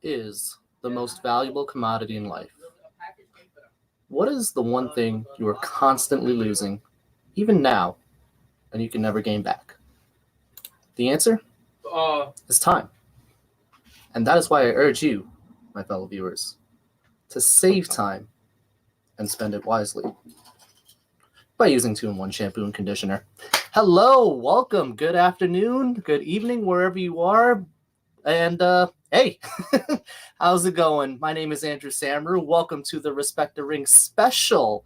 is the most valuable commodity in life? What is the one thing you are constantly losing, even now, and you can never gain back? The answer is time. And that is why I urge you, my fellow viewers, to save time and spend it wisely by using 2-in-1 shampoo and conditioner. Hello, welcome, good afternoon, good evening, wherever you are. And hey, how's it going? My name is Andrew Samaroo. Welcome to the Respect the Ring special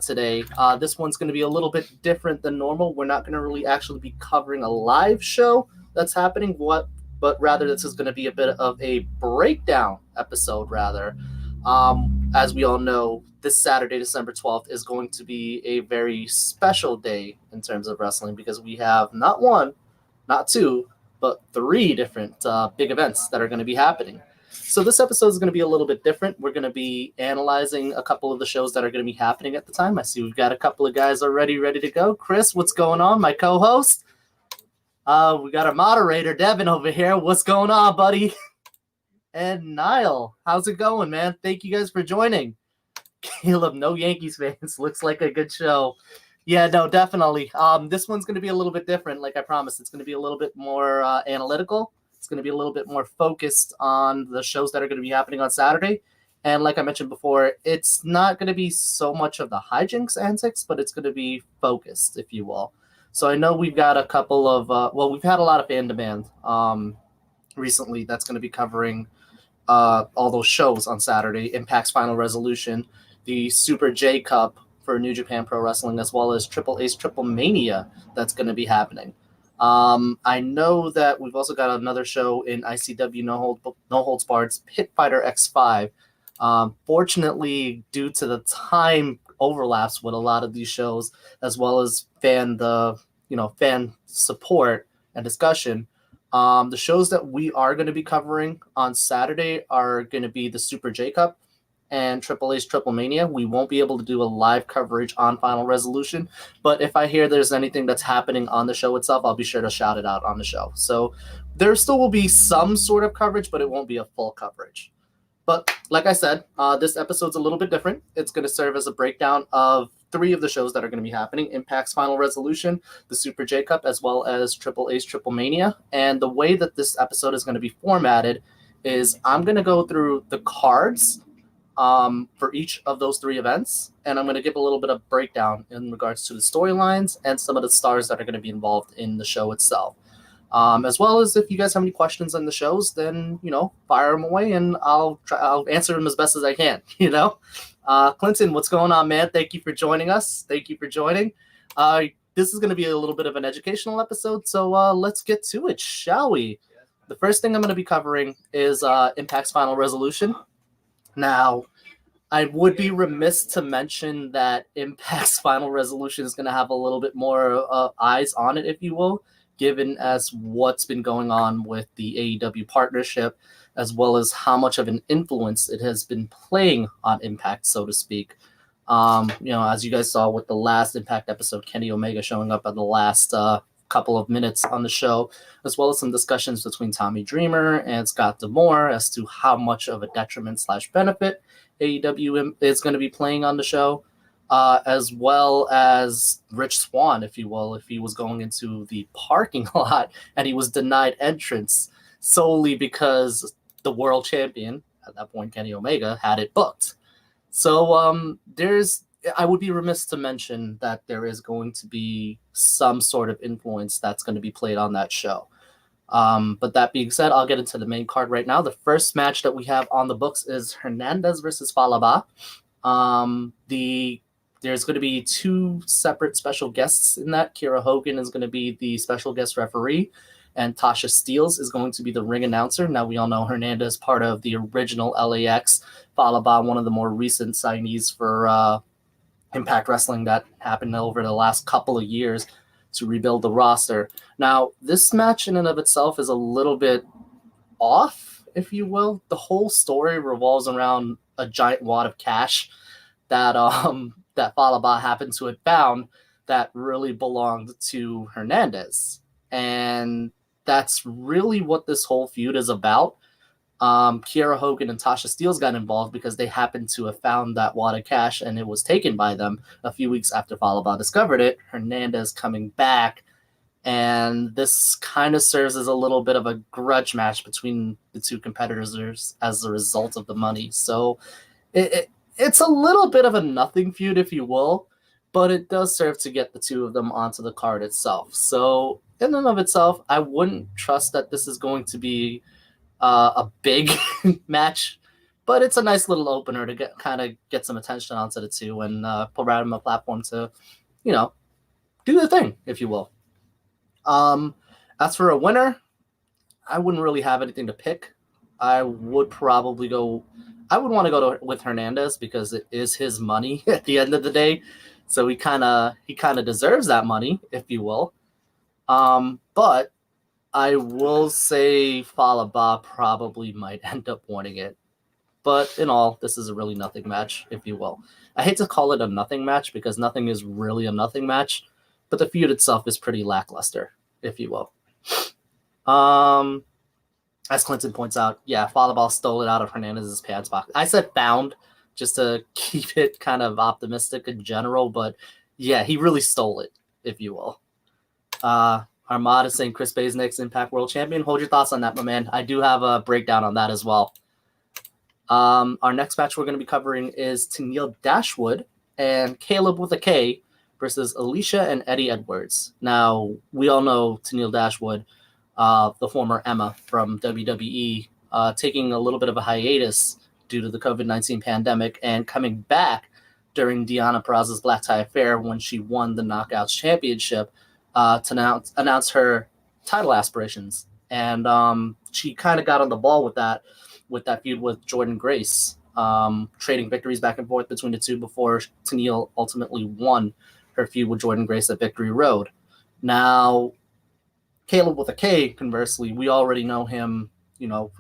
today. This one's going to be a little bit different than normal. We're not going to really actually be covering a live show that's happening, but rather this is going to be a bit of a breakdown episode, rather. As we all know, this Saturday, December 12th, is going to be a very special day in terms of wrestling because we have not one, not two, but 3 different big events that are going to be happening. So this episode is going to be a little bit different. We're going to be analyzing a couple of the shows that are going to be happening at the time. I see we've got a couple of guys already ready to go. Chris, what's going on? My co-host. We got our moderator, Devin, over here. What's going on, buddy? And Niall, how's it going, man? Thank you guys for joining. Caleb, no Yankees fans. Looks like a good show. Yeah, no, definitely. This one's going to be a little bit different. Like I promised, it's going to be a little bit more analytical. It's going to be a little bit more focused on the shows that are going to be happening on Saturday. And like I mentioned before, it's not going to be so much of the hijinks antics, but it's going to be focused, if you will. So I know we've got a couple of, we've had a lot of fan demand recently that's going to be covering all those shows on Saturday. Impact's Final Resolution, the Super J Cup for New Japan Pro Wrestling, as well as AAA Triplemania that's going to be happening. I know that we've also got another show in ICW No Holds Barred, Pit Fighter X5. Fortunately, due to the time overlaps with a lot of these shows, as well as fan support and discussion, the shows that we are going to be covering on Saturday are going to be the Super J Cup and AAA's Triplemania. We won't be able to do a live coverage on Final Resolution, but if I hear there's anything that's happening on the show itself, I'll be sure to shout it out on the show. So there still will be some sort of coverage, but it won't be a full coverage. But like I said, this episode's a little bit different. It's going to serve as a breakdown of 3 of the shows that are going to be happening: Impact's Final Resolution, the Super J Cup, as well as AAA's Triplemania. And the way that this episode is going to be formatted is I'm going to go through the cards for each of those 3 events, and I'm going to give a little bit of breakdown in regards to the storylines and some of the stars that are going to be involved in the show itself. As well as if you guys have any questions on the shows, then, fire them away and I'll answer them as best as I can, Clinton, what's going on, man? Thank you for joining us. Thank you for joining. This is going to be a little bit of an educational episode, so let's get to it, shall we? The first thing I'm going to be covering is Impact's Final Resolution. Now, I would be remiss to mention that Impact's Final Resolution is going to have a little bit more eyes on it, if you will, given as what's been going on with the AEW partnership, as well as how much of an influence it has been playing on Impact, so to speak. As you guys saw with the last Impact episode, Kenny Omega showing up at the last couple of minutes on the show, as well as some discussions between Tommy Dreamer and Scott D'Amore as to how much of a detriment/benefit AEW is going to be playing on the show, as well as Rich Swann, if you will, if he was going into the parking lot and he was denied entrance solely because the world champion, at that point Kenny Omega, had it booked. So I would be remiss to mention that there is going to be some sort of influence that's going to be played on that show. But that being said, I'll get into the main card right now. The first match that we have on the books is Hernandez versus Falaba. There's going to be 2 separate special guests in that. Kira Hogan is going to be the special guest referee, and Tasha Steeles is going to be the ring announcer. Now, we all know Hernandez, part of the original LAX. Falaba, one of the more recent signees for Impact Wrestling that happened over the last couple of years to rebuild the roster. Now, this match in and of itself is a little bit off, if you will. The whole story revolves around a giant wad of cash that that Falaba happened to have found that really belonged to Hernandez. And that's really what this whole feud is about. Kiera Hogan and Tasha Steelz got involved because they happened to have found that wad of cash and it was taken by them a few weeks after Falaba discovered it. Hernandez coming back, and this kind of serves as a little bit of a grudge match between the two competitors as a result of the money. So it's a little bit of a nothing feud, if you will, but it does serve to get the two of them onto the card itself. So in and of itself, I wouldn't trust that this is going to be a big match, but it's a nice little opener to get some attention onto the two and provide them a platform to, do the thing, if you will. As for a winner, I wouldn't really have anything to pick. I would want to go with Hernandez because it is his money at the end of the day. So he kind of deserves that money, if you will. But I will say Falaba probably might end up winning it. But in all, this is a really nothing match, if you will. I hate to call it a nothing match because nothing is really a nothing match, but the feud itself is pretty lackluster, if you will. As Clinton points out, yeah, Falaba stole it out of Hernandez's pants pocket. I said found just to keep it kind of optimistic in general, but yeah, he really stole it, if you will. Armada saying Chris Bay's next Impact World Champion. Hold your thoughts on that, my man. I do have a breakdown on that as well. Our next match we're going to be covering is Tennille Dashwood and Caleb with a K versus Alicia and Eddie Edwards. Now, we all know Tennille Dashwood, the former Emma from WWE, taking a little bit of a hiatus due to the COVID-19 pandemic and coming back during Deonna Purrazzo's Black Tie Affair when she won the Knockouts Championship to announce her title aspirations. And she kind of got on the ball with that feud with Jordynne Grace, trading victories back and forth between the two before Tennille ultimately won her feud with Jordynne Grace at Victory Road. Now, Caleb with a K, conversely, we already know him,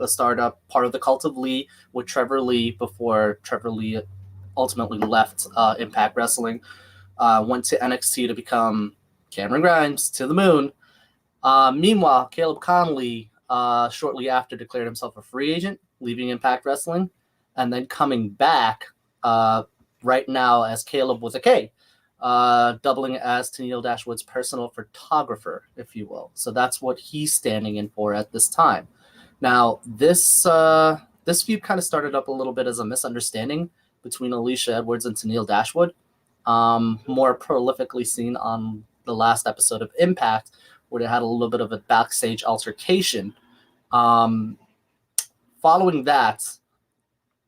a startup, part of the Cult of Lee with Trevor Lee before Trevor Lee ultimately left Impact Wrestling, went to NXT to become Cameron Grimes to the moon. Meanwhile, Caleb Conley shortly after declared himself a free agent, leaving Impact Wrestling, and then coming back right now as Caleb with a K, doubling as Tennille Dashwood's personal photographer, if you will. So that's what he's standing in for at this time. Now, this feud kind of started up a little bit as a misunderstanding between Alicia Edwards and Tennille Dashwood, more prolifically seen on the last episode of Impact, where they had a little bit of a backstage altercation. Following that,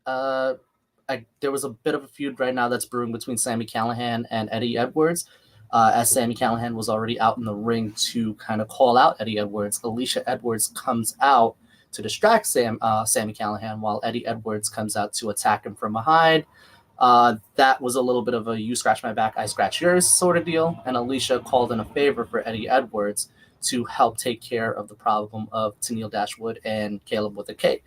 there was a bit of a feud right now that's brewing between Sami Callihan and Eddie Edwards, as Sami Callihan was already out in the ring to kind of call out Eddie Edwards. Alicia Edwards comes out to distract Sami Callihan, while Eddie Edwards comes out to attack him from behind. That was a little bit of a you scratch my back, I scratch yours sort of deal, and Alicia called in a favor for Eddie Edwards to help take care of the problem of Tennille Dashwood and Caleb with a K,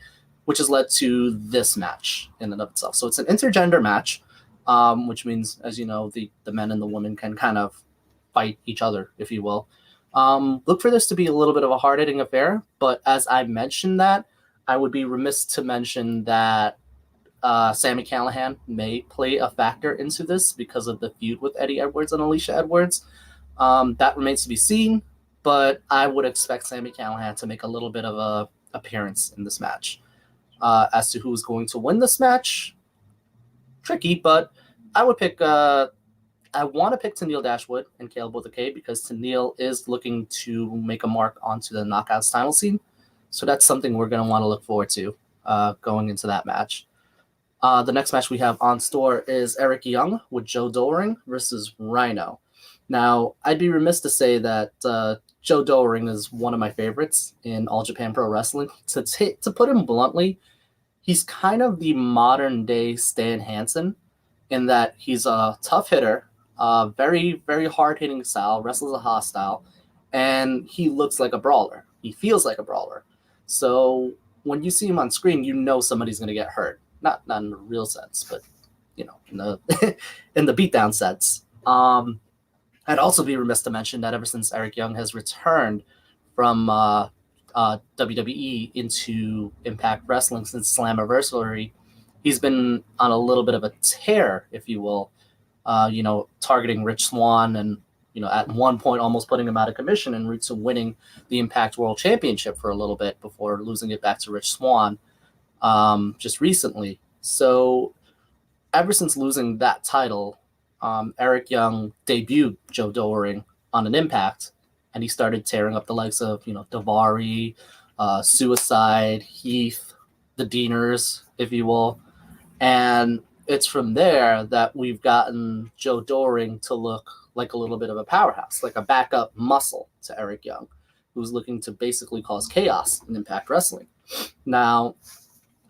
which has led to this match in and of itself. So it's an intergender match, which means, as you know, the men and the women can kind of fight each other, if you will. Look for this to be a little bit of a hard-hitting affair, but as I mentioned that, I would be remiss to mention that Sami Callihan may play a factor into this because of the feud with Eddie Edwards and Alicia Edwards. That remains to be seen, but I would expect Sami Callihan to make a little bit of a appearance in this match. As to who's going to win this match, tricky, but I would pick. I want to pick Tennille Dashwood and Caleb with a K because Tennille is looking to make a mark onto the Knockouts title scene, so that's something we're going to want to look forward to going into that match. The next match we have on store is Eric Young with Joe Dolering versus Rhino. Now, I'd be remiss to say that Joe Dolering is one of my favorites in All Japan Pro Wrestling. To put him bluntly, he's kind of the modern-day Stan Hansen in that he's a tough hitter, very, very hard-hitting style, wrestles a hostile, and he looks like a brawler. He feels like a brawler. So when you see him on screen, you know somebody's going to get hurt. Not in the real sense, but, in the in the beatdown sense. I'd also be remiss to mention that ever since Eric Young has returned from WWE into Impact Wrestling since Slammiversary. He's been on a little bit of a tear, if you will, targeting Rich Swann and, at one point almost putting him out of commission en route to winning the Impact World Championship for a little bit before losing it back to Rich Swann just recently. So ever since losing that title, Eric Young debuted Joe Dolering on an Impact, and he started tearing up the likes of, Daivari, Suicide, Heath, the Deaners, if you will. And it's from there that we've gotten Joe Dolering to look like a little bit of a powerhouse, like a backup muscle to Eric Young, who's looking to basically cause chaos in Impact Wrestling. Now,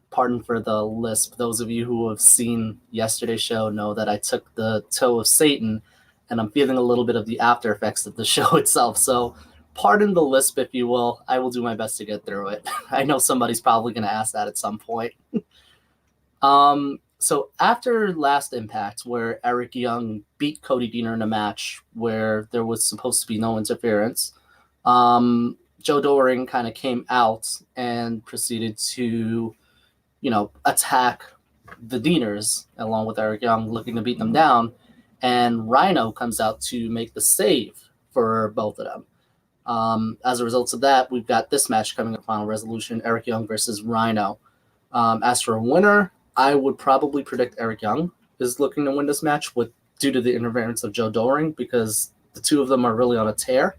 pardon for the lisp, those of you who have seen yesterday's show know that I took the toe of Satan, and I'm feeling a little bit of the after effects of the show itself. So pardon the lisp, if you will. I will do my best to get through it. I know somebody's probably going to ask that at some point. So after last Impact, where Eric Young beat Cody Deaner in a match where there was supposed to be no interference, Joe Dolering kind of came out and proceeded to, attack the Deaners along with Eric Young, looking to beat them down. And Rhino comes out to make the save for both of them. As a result of that, we've got this match coming up, Final Resolution, Eric Young versus Rhino. As for a winner, I would probably predict Eric Young is looking to win this match due to the interference of Joe Dolering, because the two of them are really on a tear,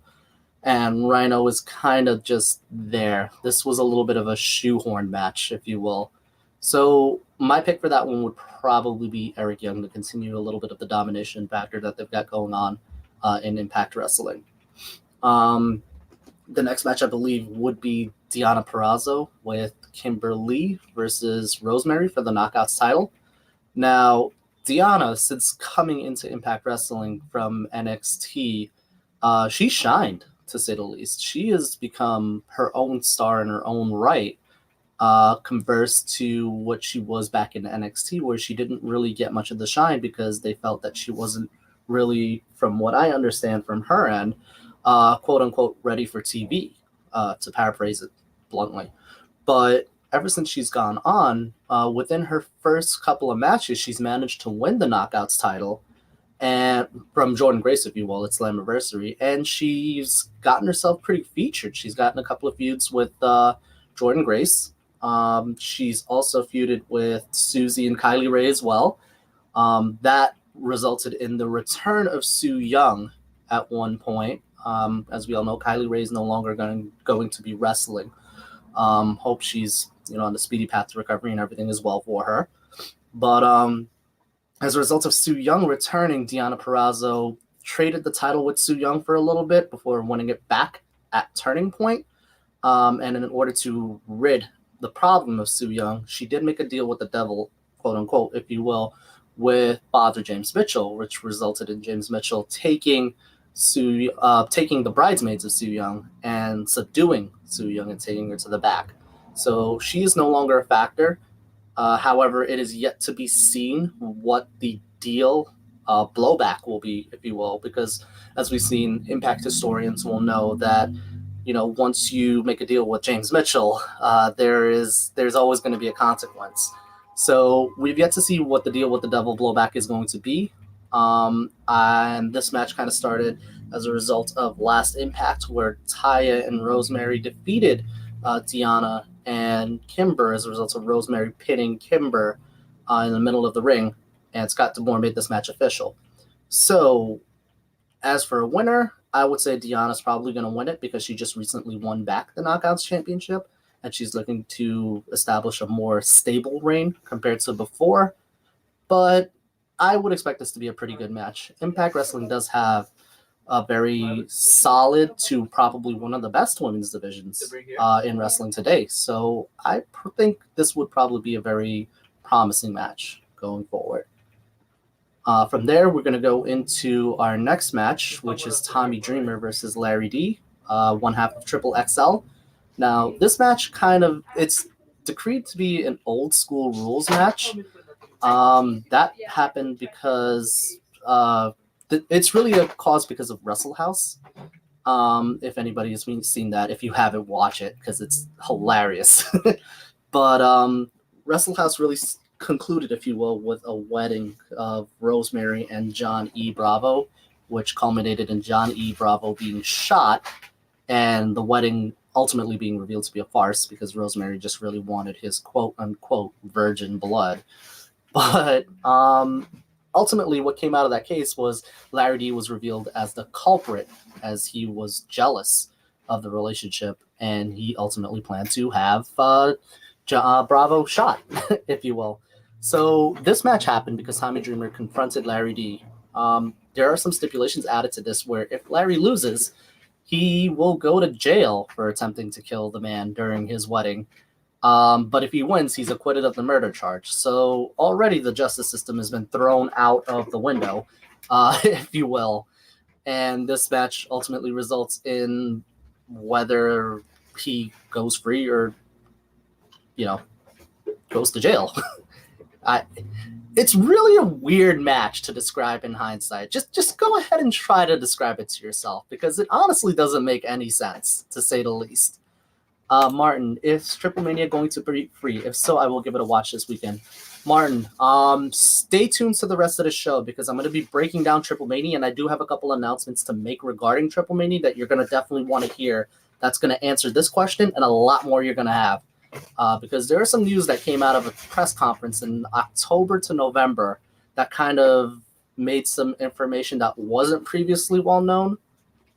and Rhino is kind of just there. This was a little bit of a shoehorn match, if you will. So my pick for that one would probably be Eric Young to continue a little bit of the domination factor that they've got going on in Impact Wrestling. The next match, I believe, would be Deonna Purrazzo with Kimberly versus Rosemary for the Knockouts title. Now, Deonna, since coming into Impact Wrestling from NXT, she shined, to say the least. She has become her own star in her own right, converse to what she was back in NXT, where she didn't really get much of the shine because they felt that she wasn't really, from what I understand from her end, quote-unquote ready for TV, to paraphrase it bluntly. But ever since she's gone on, within her first couple of matches, she's managed to win the Knockouts title, and from Jordynne Grace, if you will, it's Slammiversary, and she's gotten herself pretty featured. She's gotten a couple of feuds with Jordynne Grace. She's also feuded with Susie and Kylie Ray as well. That resulted in the return of Su Yung at one point. As we all know, Kylie Ray is no longer going to be wrestling. Hope she's on the speedy path to recovery and everything is well for her. But as a result of Su Yung returning, Deonna Purrazzo traded the title with Su Yung for a little bit before winning it back at Turning Point. And in order to rid the problem of Su Yung, she did make a deal with the devil, quote unquote, if you will, with Father James Mitchell, which resulted in James Mitchell taking the bridesmaids of Su Yung and subduing Su Yung and taking her to the back. So she is no longer a factor. However, it is yet to be seen what the deal blowback will be, if you will, because as we've seen, Impact historians will know that once you make a deal with James Mitchell, there's always going to be a consequence. So we've yet to see what the deal with the devil blowback is going to be. And this match kind of started as a result of last Impact, where Taya and Rosemary defeated Deonna and Kimber as a result of Rosemary pinning Kimber in the middle of the ring, and Scott D'Amore made this match official. So as for a winner, I would say Deonna's probably going to win it because she just recently won back the Knockouts Championship, and she's looking to establish a more stable reign compared to before. But I would expect this to be a pretty good match. Impact Wrestling does have a very solid to probably one of the best women's divisions in wrestling today. So I think this would probably be a very promising match going forward. From there, we're going to go into our next match, which is Tommy Dreamer versus Larry D, one half of Triple XL. Now, this match it's decreed to be an old school rules match. That happened because it's really a cause because of Wrestle House. If anybody has seen that, if you haven't, watch it because it's hilarious. But Wrestle House really concluded, if you will, with a wedding of Rosemary and John E. Bravo, which culminated in John E. Bravo being shot and the wedding ultimately being revealed to be a farce because Rosemary just really wanted his quote-unquote virgin blood. But ultimately what came out of that case was Larry D was revealed as the culprit, as he was jealous of the relationship, and he ultimately planned to have Bravo shot, if you will. So this match happened because Tommy Dreamer confronted Larry D. There are some stipulations added to this where if Larry loses, he will go to jail for attempting to kill the man during his wedding. But if he wins, he's acquitted of the murder charge. So already the justice system has been thrown out of the window, if you will. And this match ultimately results in whether he goes free or, goes to jail. It's really a weird match to describe in hindsight. Just go ahead and try to describe it to yourself, because it honestly doesn't make any sense, to say the least. Martin, is Triplemania going to be free? If so, I will give it a watch this weekend. Martin, stay tuned to the rest of the show because I'm going to be breaking down Triplemania, and I do have a couple announcements to make regarding Triplemania that you're going to definitely want to hear. That's going to answer this question and a lot more you're going to have. Because there is some news that came out of a press conference in October to November that kind of made some information that wasn't previously well known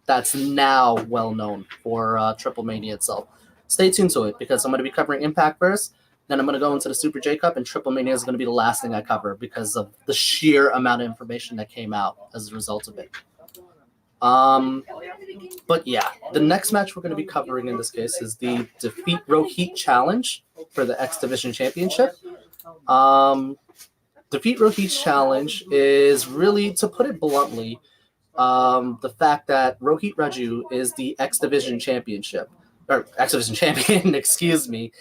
that's now well known for Triplemania itself. Stay tuned to it because I'm going to be covering Impact first, then I'm going to go into the Super J Cup, and Triplemania is going to be the last thing I cover because of the sheer amount of information that came out as a result of it. But yeah, the next match we're going to be covering in this case is the Defeat Rohit Challenge for the X Division Championship. Defeat Rohit Challenge is really, to put it bluntly, the fact that Rohit Raju is the X Division Champion, excuse me,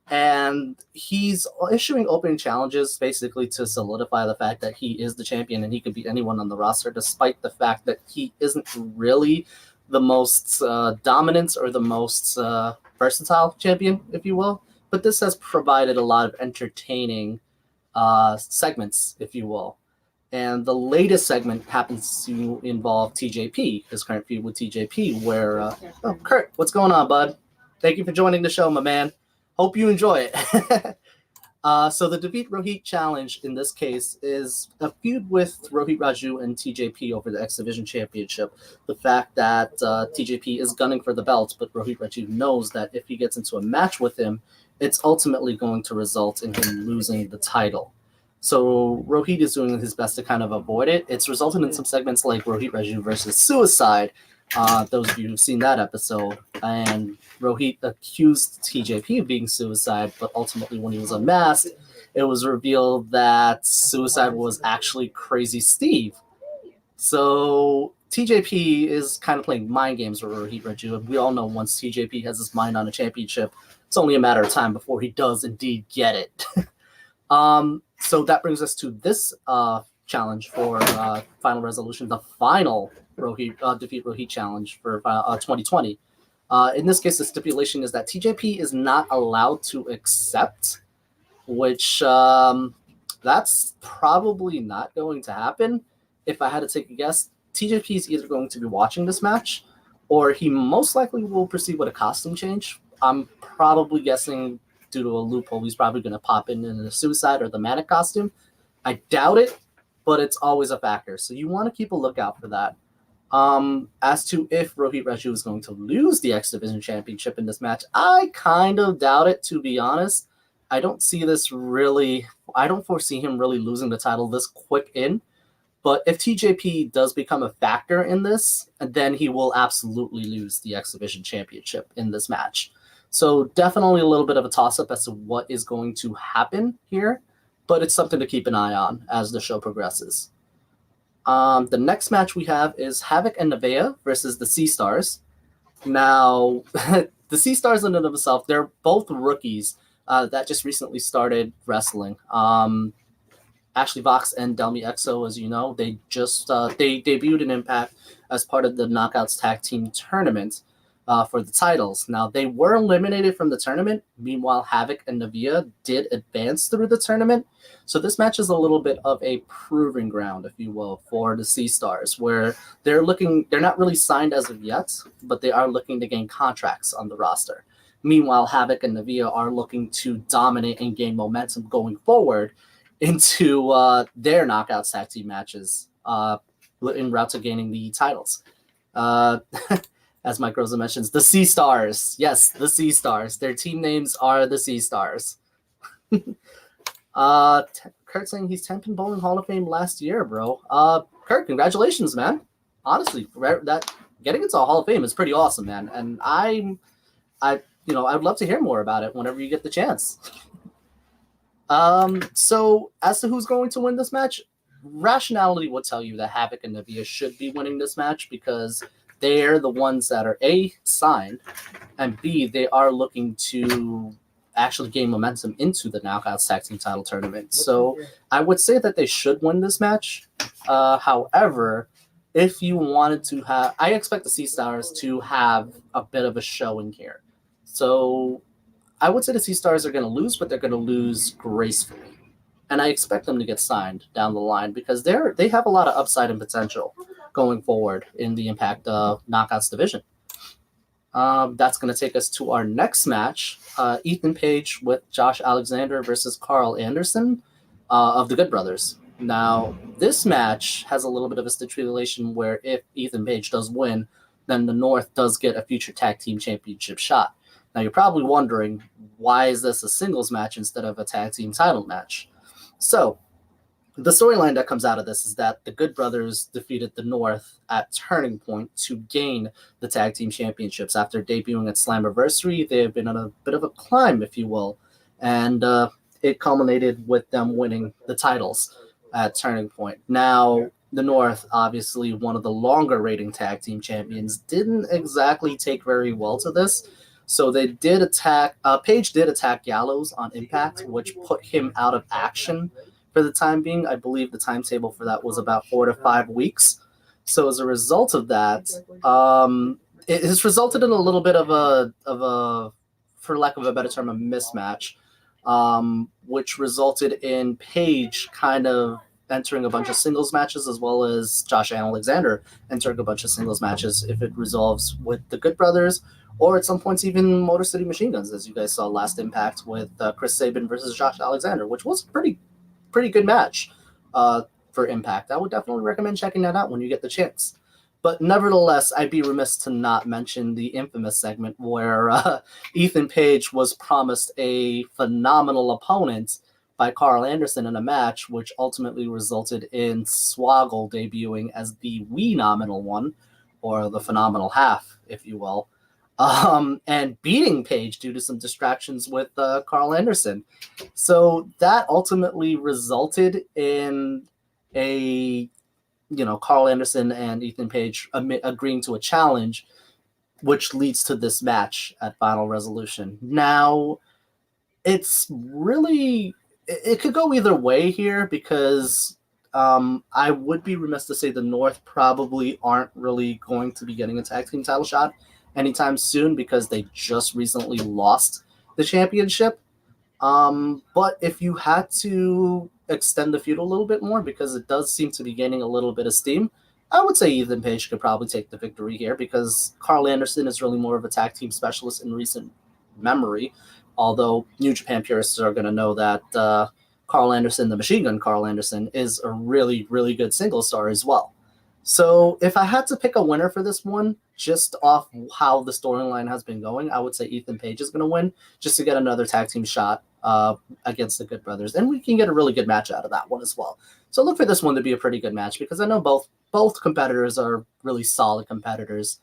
and he's issuing open challenges basically to solidify the fact that he is the champion and he can beat anyone on the roster, despite the fact that he isn't really the most dominant or the most versatile champion, if you will. But this has provided a lot of entertaining segments, if you will. And the latest segment happens to involve TJP, his current feud with TJP, where, Kurt, what's going on, bud? Thank you for joining the show, my man. Hope you enjoy it. So the Defeat Rohit Challenge in this case is a feud with Rohit Raju and TJP over the X Division Championship. The fact that TJP is gunning for the belt, but Rohit Raju knows that if he gets into a match with him, it's ultimately going to result in him losing the title. So Rohit is doing his best to kind of avoid it. It's resulted in some segments like Rohit Raju versus Suicide. Those of you who've seen that episode, and Rohit accused TJP of being Suicide, but ultimately when he was unmasked, it was revealed that Suicide was actually Crazy Steve. So TJP is kind of playing mind games with Rohit Raju, and we all know once TJP has his mind on a championship, it's only a matter of time before he does indeed get it. So that brings us to this challenge for Final Resolution, the final Defeat Rohit Challenge for 2020. In this case, the stipulation is that TJP is not allowed to accept, which that's probably not going to happen. If I had to take a guess, TJP is either going to be watching this match, or he most likely will proceed with a costume change. I'm probably guessing due to a loophole, he's probably going to pop in the Suicide or the Manic costume. I doubt it, but it's always a factor. So you want to keep a lookout for that. As to if Rohit Raju is going to lose the X Division Championship in this match, I kind of doubt it, to be honest. I don't foresee him really losing the title this quick in. But if TJP does become a factor in this, then he will absolutely lose the X Division Championship in this match. So definitely a little bit of a toss-up as to what is going to happen here, but it's something to keep an eye on as the show progresses. The next match we have is Havoc and Nevaeh versus the Sea Stars. Now, the Sea Stars in and of itself, they're both rookies that just recently started wrestling. Ashley Vox and Delmi Exo, as you know, they just they debuted in Impact as part of the Knockouts Tag Team Tournament for the titles. Now, they were eliminated from the tournament. Meanwhile, Havoc and Nevaeh did advance through the tournament. So this match is a little bit of a proving ground, if you will, for the Sea Stars, where they're not really signed as of yet, but they are looking to gain contracts on the roster. Meanwhile, Havoc and Nevaeh are looking to dominate and gain momentum going forward into their Knockouts Tag Team matches en route to gaining the titles. As Mike Rosa mentions, the Sea Stars. Yes, the Sea Stars. Their team names are the Sea Stars. Kurt saying he's 10-pin bowling Hall of Fame last year, bro. Kurt, congratulations, man. Honestly, that getting into a Hall of Fame is pretty awesome, man. And I would love to hear more about it whenever you get the chance. So as to who's going to win this match, rationality would tell you that Havoc and Nevaeh should be winning this match because they're the ones that are A, signed, and B, they are looking to actually gain momentum into the Knockouts Tag Team title tournament. So I would say that they should win this match. However, if you wanted to have, I expect the Sea Stars to have a bit of a showing here. So I would say the Sea Stars are going to lose, but they're going to lose gracefully. And I expect them to get signed down the line because they have a lot of upside and potential going forward in the Impact Knockouts division. That's going to take us to our next match, Ethan Page with Josh Alexander versus Carl Anderson of the Good Brothers. Now, this match has a little bit of a stipulation where if Ethan Page does win, then the North does get a future tag team championship shot. Now, you're probably wondering, why is this a singles match instead of a tag team title match? So, the storyline that comes out of this is that the Good Brothers defeated the North at Turning Point to gain the tag team championships. After debuting at Slammiversary, they have been on a bit of a climb, if you will, and it culminated with them winning the titles at Turning Point. Now, the North, obviously one of the longer rating tag team champions, didn't exactly take very well to this. So they did attack, Page did attack Gallows on Impact, which put him out of action for the time being. I believe the timetable for that was about 4 to 5 weeks. So as a result of that, it has resulted in a little bit of a, for lack of a better term, a mismatch, which resulted in Page kind of entering a bunch of singles matches as well as Josh Alexander entering a bunch of singles matches if it resolves with the Good Brothers, or at some points even Motor City Machine Guns, as you guys saw last Impact with Chris Sabin versus Josh Alexander, which was a pretty good match for Impact. I would definitely recommend checking that out when you get the chance. But nevertheless, I'd be remiss to not mention the infamous segment where Ethan Page was promised a phenomenal opponent by Carl Anderson in a match, which ultimately resulted in Swoggle debuting as the wee nominal one, or the phenomenal half, if you will, and beating Page due to some distractions with Carl Anderson. So that ultimately resulted in Carl Anderson and Ethan Page agreeing to a challenge, which leads to this match at Final Resolution. Now, it could go either way here because I would be remiss to say the North probably aren't really going to be getting a tag team title shot anytime soon because they just recently lost the championship. But if you had to extend the feud a little bit more because it does seem to be gaining a little bit of steam, I would say Ethan Page could probably take the victory here because Carl Anderson is really more of a tag team specialist in recent memory, although New Japan purists are going to know that Carl Anderson, the Machine Gun Carl Anderson, is a really, really good single star as well. So if I had to pick a winner for this one, just off how the storyline has been going, I would say Ethan Page is going to win just to get another tag team shot against the Good Brothers. And we can get a really good match out of that one as well. So look for this one to be a pretty good match because I know both competitors are really solid competitors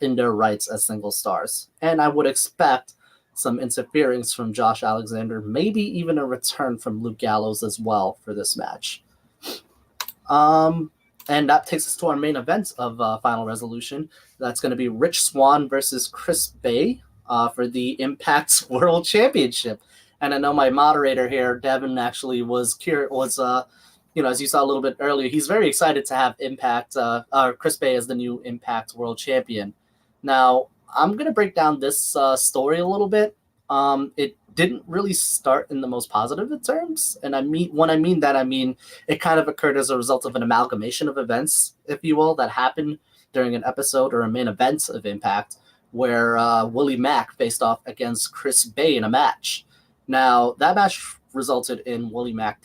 in their rights as single stars. And I would expect some interference from Josh Alexander, maybe even a return from Luke Gallows as well for this match. And that takes us to our main event of Final Resolution. That's going to be Rich Swann versus Chris Bay for the Impact World Championship. And I know my moderator here, Devin, actually was as you saw a little bit earlier, he's very excited to have Chris Bey as the new Impact World Champion. Now, I'm going to break down this story a little bit. It didn't really start in the most positive of terms. And when I mean that, I mean it kind of occurred as a result of an amalgamation of events, if you will, that happened during an episode or a main event of Impact where Willie Mack faced off against Chris Bey in a match. Now, that match resulted in Willie Mack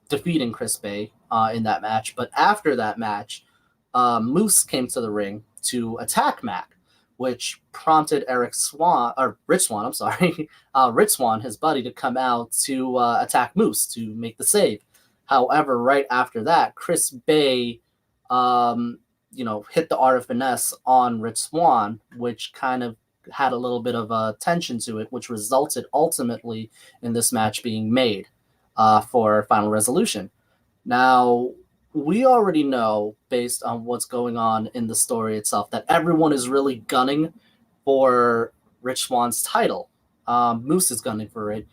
defeating Chris Bey in that match. But after that match, Moose came to the ring to attack Mack, which prompted Rich Swann, his buddy, to come out to attack Moose to make the save. However, right after that, Chris Bey, hit the art of finesse on Rich Swann, which kind of had a little bit of tension to it, which resulted ultimately in this match being made for Final Resolution. Now, we already know, based on what's going on in the story itself, that everyone is really gunning for Rich Swann's title. Moose is gunning for it.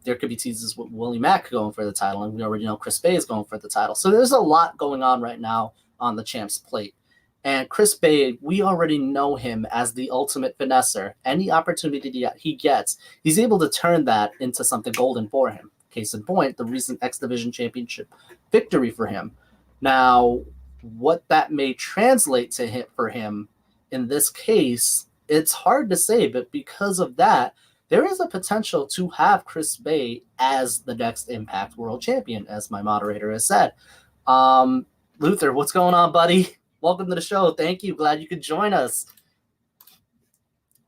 There could be teases with Willie Mack going for the title, and we already know Chris Bey is going for the title. So there's a lot going on right now on the champ's plate. And Chris Bey, we already know him as the ultimate finesser. Any opportunity he gets, he's able to turn that into something golden for him. Case in point, the recent X Division Championship victory for him. Now, what that may translate for him in this case, it's hard to say, but because of that, there is a potential to have Chris Bey as the next Impact World Champion, as my moderator has said. Luther, what's going on, buddy? Welcome to the show. Thank you. Glad you could join us.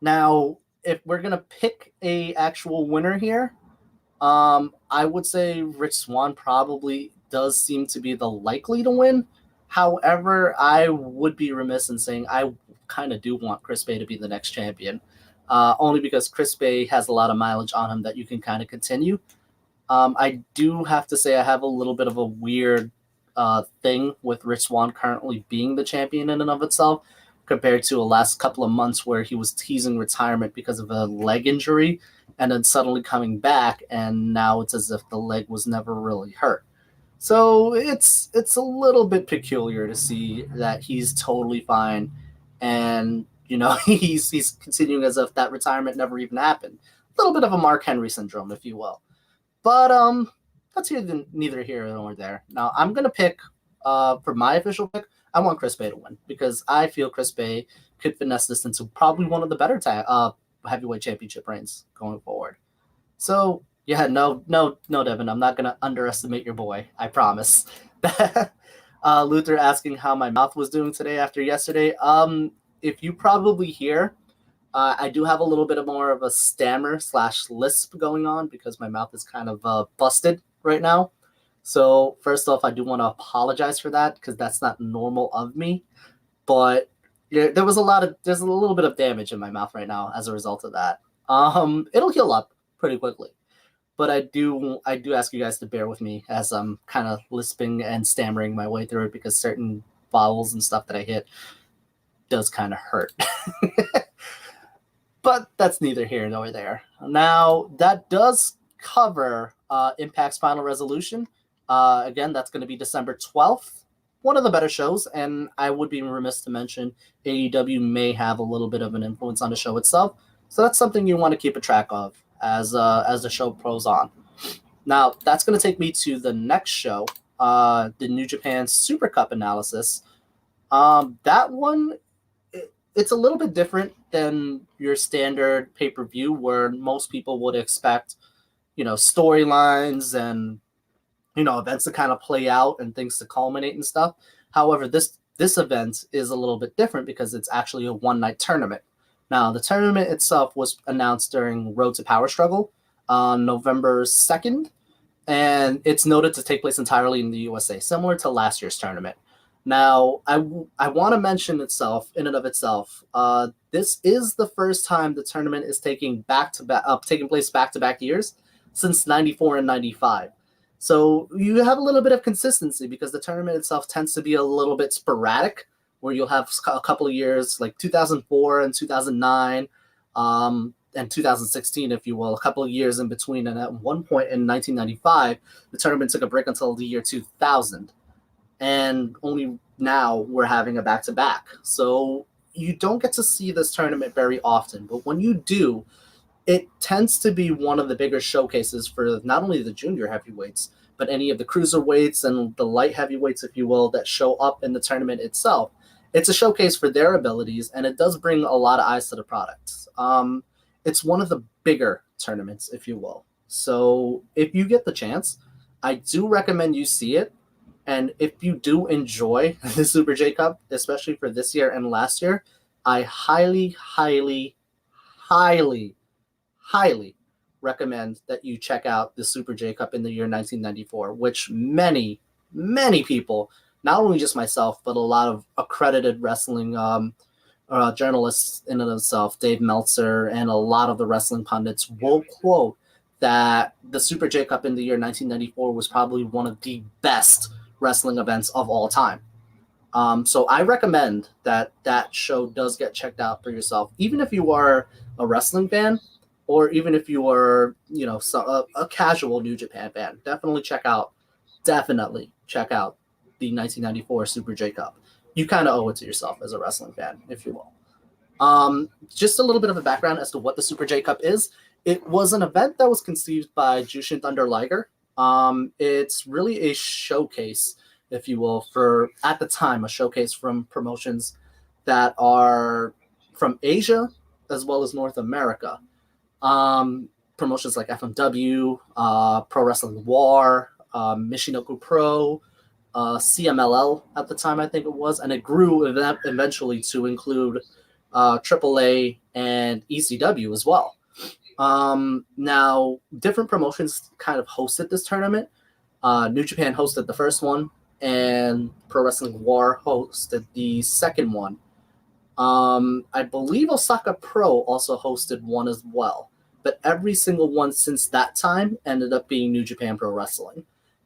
Now, if we're going to pick a actual winner here, I would say Rich Swann probably does seem to be the likely to win. However, I would be remiss in saying I kind of do want Chris Bey to be the next champion, only because Chris Bey has a lot of mileage on him that you can kind of continue. I do have to say I have a little bit of a weird thing with Rich Swann currently being the champion in and of itself, compared to the last couple of months where he was teasing retirement because of a leg injury and then suddenly coming back, and now it's as if the leg was never really hurt. So it's a little bit peculiar to see that he's totally fine, and he's continuing as if that retirement never even happened. A little bit of a Mark Henry syndrome, if you will. But that's neither here nor there. Now I'm gonna pick for my official pick. I want Chris Bey to win because I feel Chris Bey could finesse this into probably one of the better heavyweight championship reigns going forward. So yeah, no, Devin, I'm not gonna underestimate your boy. I promise. Luther asking how my mouth was doing today after yesterday. If you probably hear, I do have a little bit more of a stammer / lisp going on because my mouth is kind of busted right now. So first off, I do want to apologize for that because that's not normal of me. But there's a little bit of damage in my mouth right now as a result of that. It'll heal up pretty quickly. But I do ask you guys to bear with me as I'm kind of lisping and stammering my way through it because certain vowels and stuff that I hit does kind of hurt. But that's neither here nor there. Now, that does cover Impact's Final Resolution. Again, that's going to be December 12th. One of the better shows, and I would be remiss to mention AEW may have a little bit of an influence on the show itself. So that's something you want to keep a track of as the show pros on. Now, that's going to take me to the next show, the New Japan Super Cup analysis. That one, it's a little bit different than your standard pay-per-view where most people would expect, storylines and, events to kind of play out and things to culminate and stuff. However, this event is a little bit different because it's actually a one-night tournament. Now, the tournament itself was announced during Road to Power Struggle on November 2nd, and it's noted to take place entirely in the USA, similar to last year's tournament. Now, I want to mention itself, in and of itself, this is the first time the tournament is taking place back-to-back years since 94 and 95. So you have a little bit of consistency because the tournament itself tends to be a little bit sporadic, where you'll have a couple of years like 2004 and 2009. and 2016, if you will, a couple of years in between. And at one point in 1995, the tournament took a break until the year 2000. And only now we're having a back-to-back. So you don't get to see this tournament very often. But when you do, it tends to be one of the bigger showcases for not only the junior heavyweights, but any of the cruiserweights and the light heavyweights, if you will, that show up in the tournament itself. It's a showcase for their abilities, and it does bring a lot of eyes to the product. It's one of the bigger tournaments, if you will. So if you get the chance, I do recommend you see it. And if you do enjoy the Super J Cup, especially for this year and last year, I highly, highly, highly, highly recommend that you check out the Super J Cup in the year 1994, which many, many people, not only just myself, but a lot of accredited wrestling journalists in and of itself, Dave Meltzer, and a lot of the wrestling pundits will quote that the Super J Cup in the year 1994 was probably one of the best wrestling events of all time. So I recommend that show does get checked out for yourself, even if you are a wrestling fan, or even if you are, a casual New Japan fan. Definitely check out the 1994 Super J Cup. You kind of owe it to yourself as a wrestling fan, if you will. Just a little bit of a background as to what the Super J Cup is. It was an event that was conceived by Jushin Thunder Liger. It's really a showcase, if you will, for, at the time, a showcase from promotions that are from Asia as well as North America. Promotions like FMW, Pro Wrestling War, Michinoku Pro, CMLL at the time, I think it was, and it grew eventually to include AAA and ECW as well. Now, different promotions kind of hosted this tournament. New Japan hosted the first one, and Pro Wrestling War hosted the second one. I believe Osaka Pro also hosted one as well, but every single one since that time ended up being New Japan Pro Wrestling.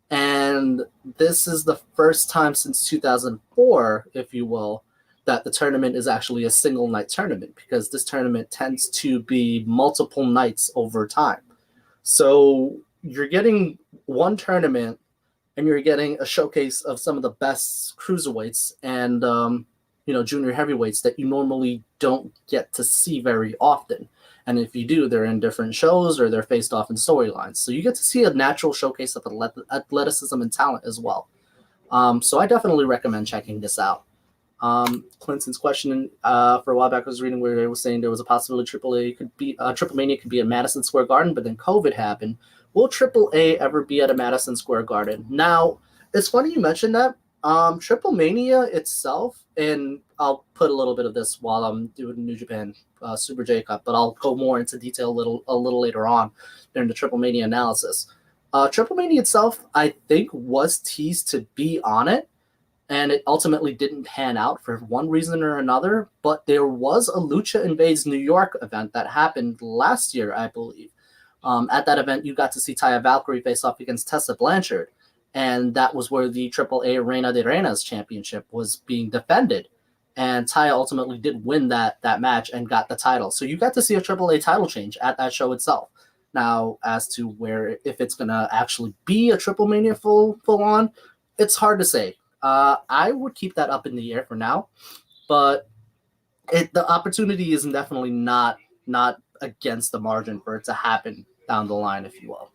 And this is the first time since 2004, if you will, that the tournament is actually a single night tournament, because this tournament tends to be multiple nights over time. So you're getting one tournament and you're getting a showcase of some of the best cruiserweights and, junior heavyweights that you normally don't get to see very often. And if you do, they're in different shows or they're faced off in storylines. So you get to see a natural showcase of athleticism and talent as well. So I definitely recommend checking this out. Clinton's question for a while back, I was reading where they were saying there was a possibility TripleMania could be at Madison Square Garden, but then COVID happened. Will AAA ever be at a Madison Square Garden? Now, it's funny you mentioned that. TripleMania itself, and I'll put a little bit of this while I'm doing New Japan Super J Cup, but I'll go more into detail a little later on during the TripleMania analysis. TripleMania itself, I think, was teased to be on it, and it ultimately didn't pan out for one reason or another, but there was a Lucha Invades New York event that happened last year, I believe. At that event, you got to see Taya Valkyrie face off against Tessa Blanchard, and that was where the AAA Reina de Reinas championship was being defended, and Taya ultimately did win that match and got the title. So you got to see a AAA title change at that show itself. Now, as to where, if it's going to actually be a TripleMania full on, it's hard to say. I would keep that up in the air for now, but the opportunity is definitely not against the margin for it to happen down the line, if you will,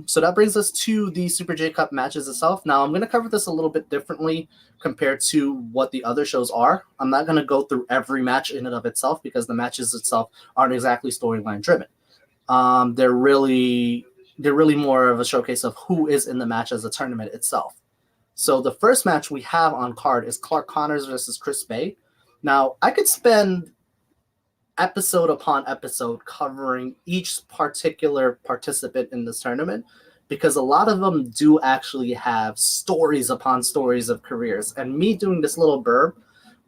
So that brings us to the Super J Cup matches itself. Now, I'm going to cover this a little bit differently compared to what the other shows are. I'm not going to go through every match in and of itself, because the matches itself aren't exactly storyline driven. They're really more of a showcase of who is in the match as a tournament itself. So the first match we have on card is Clark Connors versus Chris Bay. Now, I could spend episode upon episode covering each particular participant in this tournament, because a lot of them do actually have stories upon stories of careers. And me doing this little burb,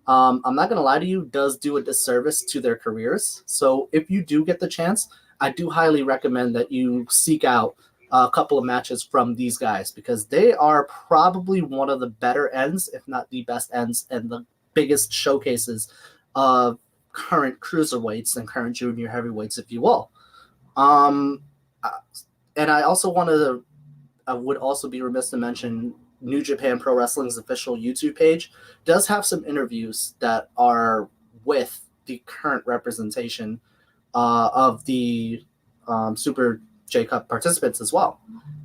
I'm not going to lie to you, does do a disservice to their careers. So if you do get the chance, I do highly recommend that you seek out a couple of matches from these guys, because they are probably one of the better ends, if not the best ends, and the biggest showcases of current cruiserweights and current junior heavyweights, if you will. And I also I would also be remiss to mention New Japan Pro Wrestling's official YouTube page does have some interviews that are with the current representation of the Super J Cup participants as well.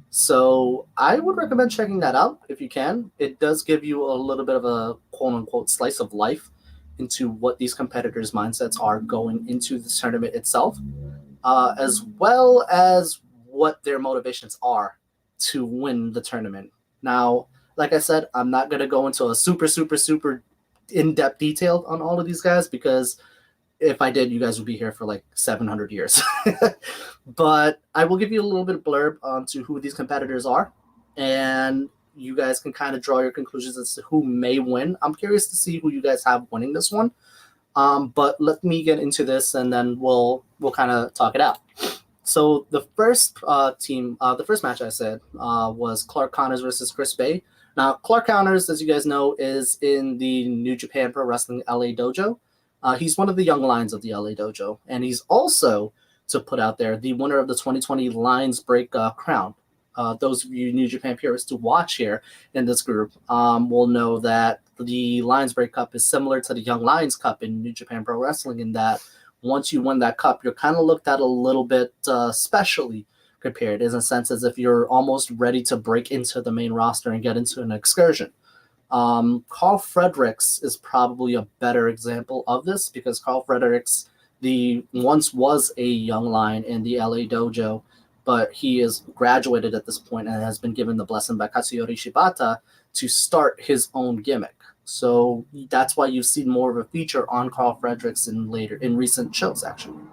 So I would recommend checking that out if you can. It does give you a little bit of a quote-unquote slice of life into what these competitors' mindsets are going into the tournament itself, as well as what their motivations are to win the tournament. Now, like I said, I'm not going to go into a super in-depth detail on all of these guys, because if I did, you guys would be here for like 700 years. But I will give you a little bit of blurb onto who these competitors are, and you guys can kind of draw your conclusions as to who may win. I'm curious to see who you guys have winning this one. But let me get into this, and then we'll kind of talk it out. So the first the first match I said was Clark Connors versus Chris Bay. Now, Clark Connors, as you guys know, is in the New Japan Pro Wrestling LA Dojo. He's one of the young lions of the LA Dojo, and he's also, to put out there, the winner of the 2020 Lions Break crown. Those of you New Japan purists to watch here in this group will know that the Lions Break Cup is similar to the Young Lions Cup in New Japan Pro Wrestling, in that once you win that cup, you're kind of looked at a little bit specially compared, in a sense as if you're almost ready to break into the main roster and get into an excursion. Carl Fredericks is probably a better example of this, because Carl Fredericks once was a young lion in the LA Dojo, but he is graduated at this point and has been given the blessing by Katsuyori Shibata to start his own gimmick. So that's why you've seen more of a feature on Carl Fredericks in recent shows, actually.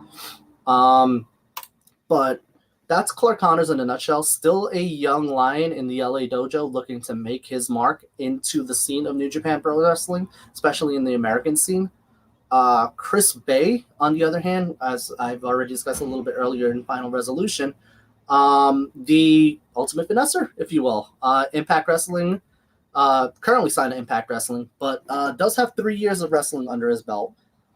But that's Clark Connors in a nutshell. Still a young lion in the LA Dojo, looking to make his mark into the scene of New Japan Pro Wrestling, especially in the American scene. Chris Bay, on the other hand, as I've already discussed a little bit earlier in Final Resolution, the ultimate finesser, if you will. Impact Wrestling, currently signed to Impact Wrestling, but does have 3 years of wrestling under his belt.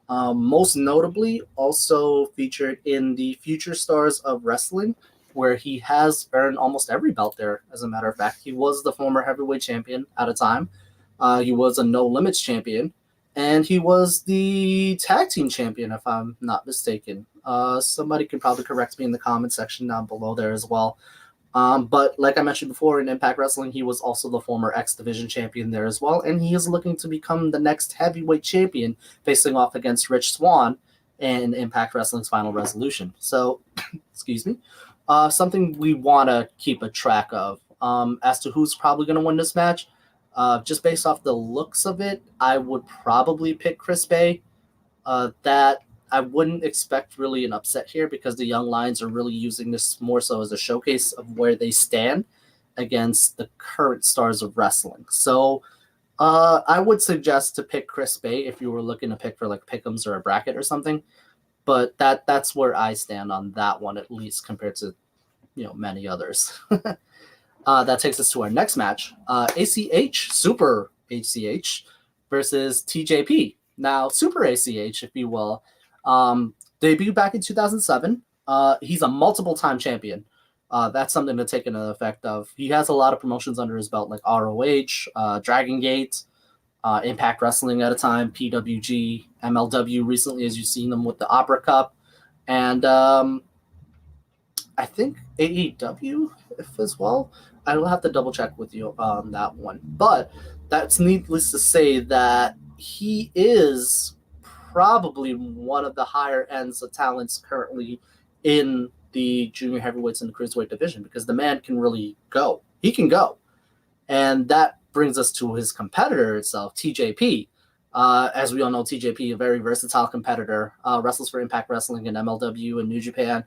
Most notably, also featured in the Future Stars of Wrestling, where he has earned almost every belt there, as a matter of fact. He was the former heavyweight champion at a time. He was a No Limits champion. And he was the tag team champion, if I'm not mistaken. Somebody can probably correct me in the comment section down below there as well. But like I mentioned before, in Impact Wrestling, he was also the former X Division champion there as well. And he is looking to become the next heavyweight champion, facing off against Rich Swann in Impact Wrestling's Final Resolution. So, excuse me, something we want to keep a track of. As to who's probably going to win this match, just based off the looks of it, I would probably pick Chris Bay. That I wouldn't expect really an upset here, because the Young Lions are really using this more so as a showcase of where they stand against the current stars of wrestling. So I would suggest to pick Chris Bay if you were looking to pick for like pick'ems or a bracket or something. But that's where I stand on that one, at least compared to many others. That takes us to our next match, ACH, Super ACH versus TJP. Now, Super ACH, if you will, debuted back in 2007. He's a multiple-time champion. That's something to take into effect of. He has a lot of promotions under his belt, like ROH, Dragon Gate, Impact Wrestling at a time, PWG, MLW recently, as you've seen them with the Opera Cup, and I think AEW as well. I will have to double check with you on that one. But that's needless to say that he is probably one of the higher ends of talents currently in the junior heavyweights and the cruiserweight division, because the man can really go. He can go. And that brings us to his competitor itself, TJP. As we all know, TJP, a very versatile competitor, wrestles for Impact Wrestling and MLW and New Japan.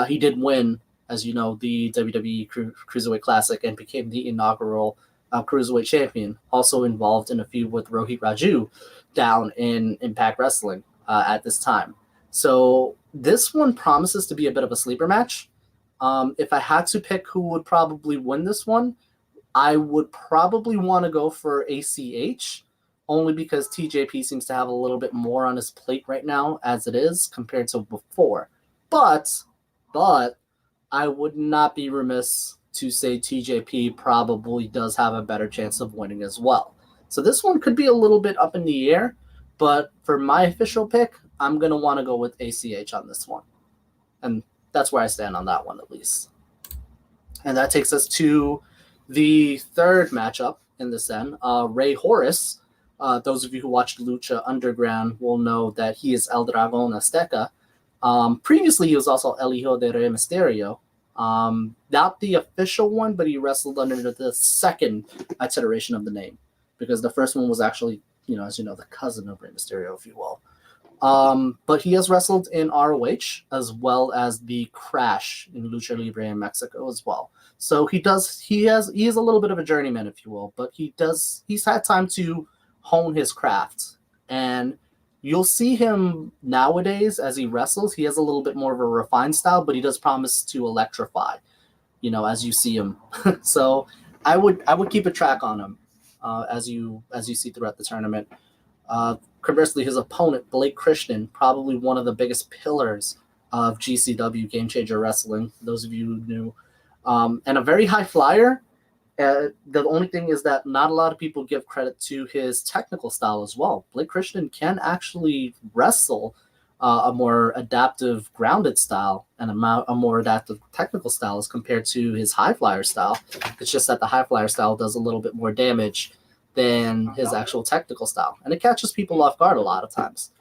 He did win, as you know, the WWE Cruiserweight Classic and became the inaugural Cruiserweight Champion. Also involved in a feud with Rohit Raju down in Impact Wrestling at this time. So this one promises to be a bit of a sleeper match. If I had to pick who would probably win this one, I would probably want to go for ACH, only because TJP seems to have a little bit more on his plate right now as it is compared to before. But I would not be remiss to say TJP probably does have a better chance of winning as well. So this one could be a little bit up in the air, but for my official pick, I'm going to want to go with ACH on this one. And that's where I stand on that one, at least. And that takes us to the third matchup in this end. Rey Horus, those of you who watched Lucha Underground will know that he is El Dragón Azteca. Previously, he was also El Hijo de Rey Mysterio. Not the official one, but he wrestled under the second iteration of the name, because the first one was actually, as you know, the cousin of Rey Mysterio, if you will. But he has wrestled in ROH as well as the Crash in Lucha Libre in Mexico as well. So he is a little bit of a journeyman, if you will, but he's had time to hone his craft. And you'll see him nowadays as he wrestles. He has a little bit more of a refined style, but he does promise to electrify, as you see him. So I would keep a track on him as you see throughout the tournament. Conversely, his opponent, Blake Christian, probably one of the biggest pillars of GCW, Game Changer Wrestling, those of you who knew, and a very high flyer. The only thing is that not a lot of people give credit to his technical style as well. Blake Christian can actually wrestle a more adaptive, grounded style and a more adaptive technical style as compared to his high flyer style. It's just that the high flyer style does a little bit more damage than his actual technical style. And it catches people off guard a lot of times.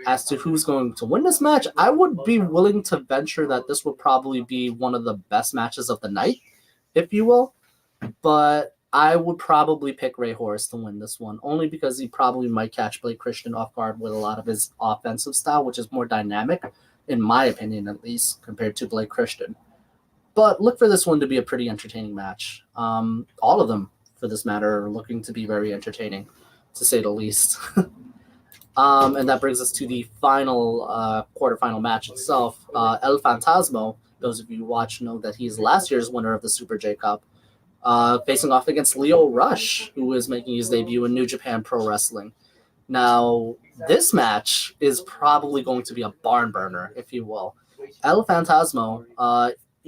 As to who's going to win this match, I would be willing to venture that this would probably be one of the best matches of the night, if you will. But I would probably pick Rey Horus to win this one, only because he probably might catch Blake Christian off guard with a lot of his offensive style, which is more dynamic, in my opinion at least, compared to Blake Christian. But look for this one to be a pretty entertaining match. All of them, for this matter, are looking to be very entertaining, to say the least. And that brings us to the final quarterfinal match itself. El Fantasmo, those of you who watch know that he's last year's winner of the Super J Cup, facing off against Lio Rush, who is making his debut in New Japan Pro Wrestling. Now, this match is probably going to be a barn burner, if you will. El Fantasmo,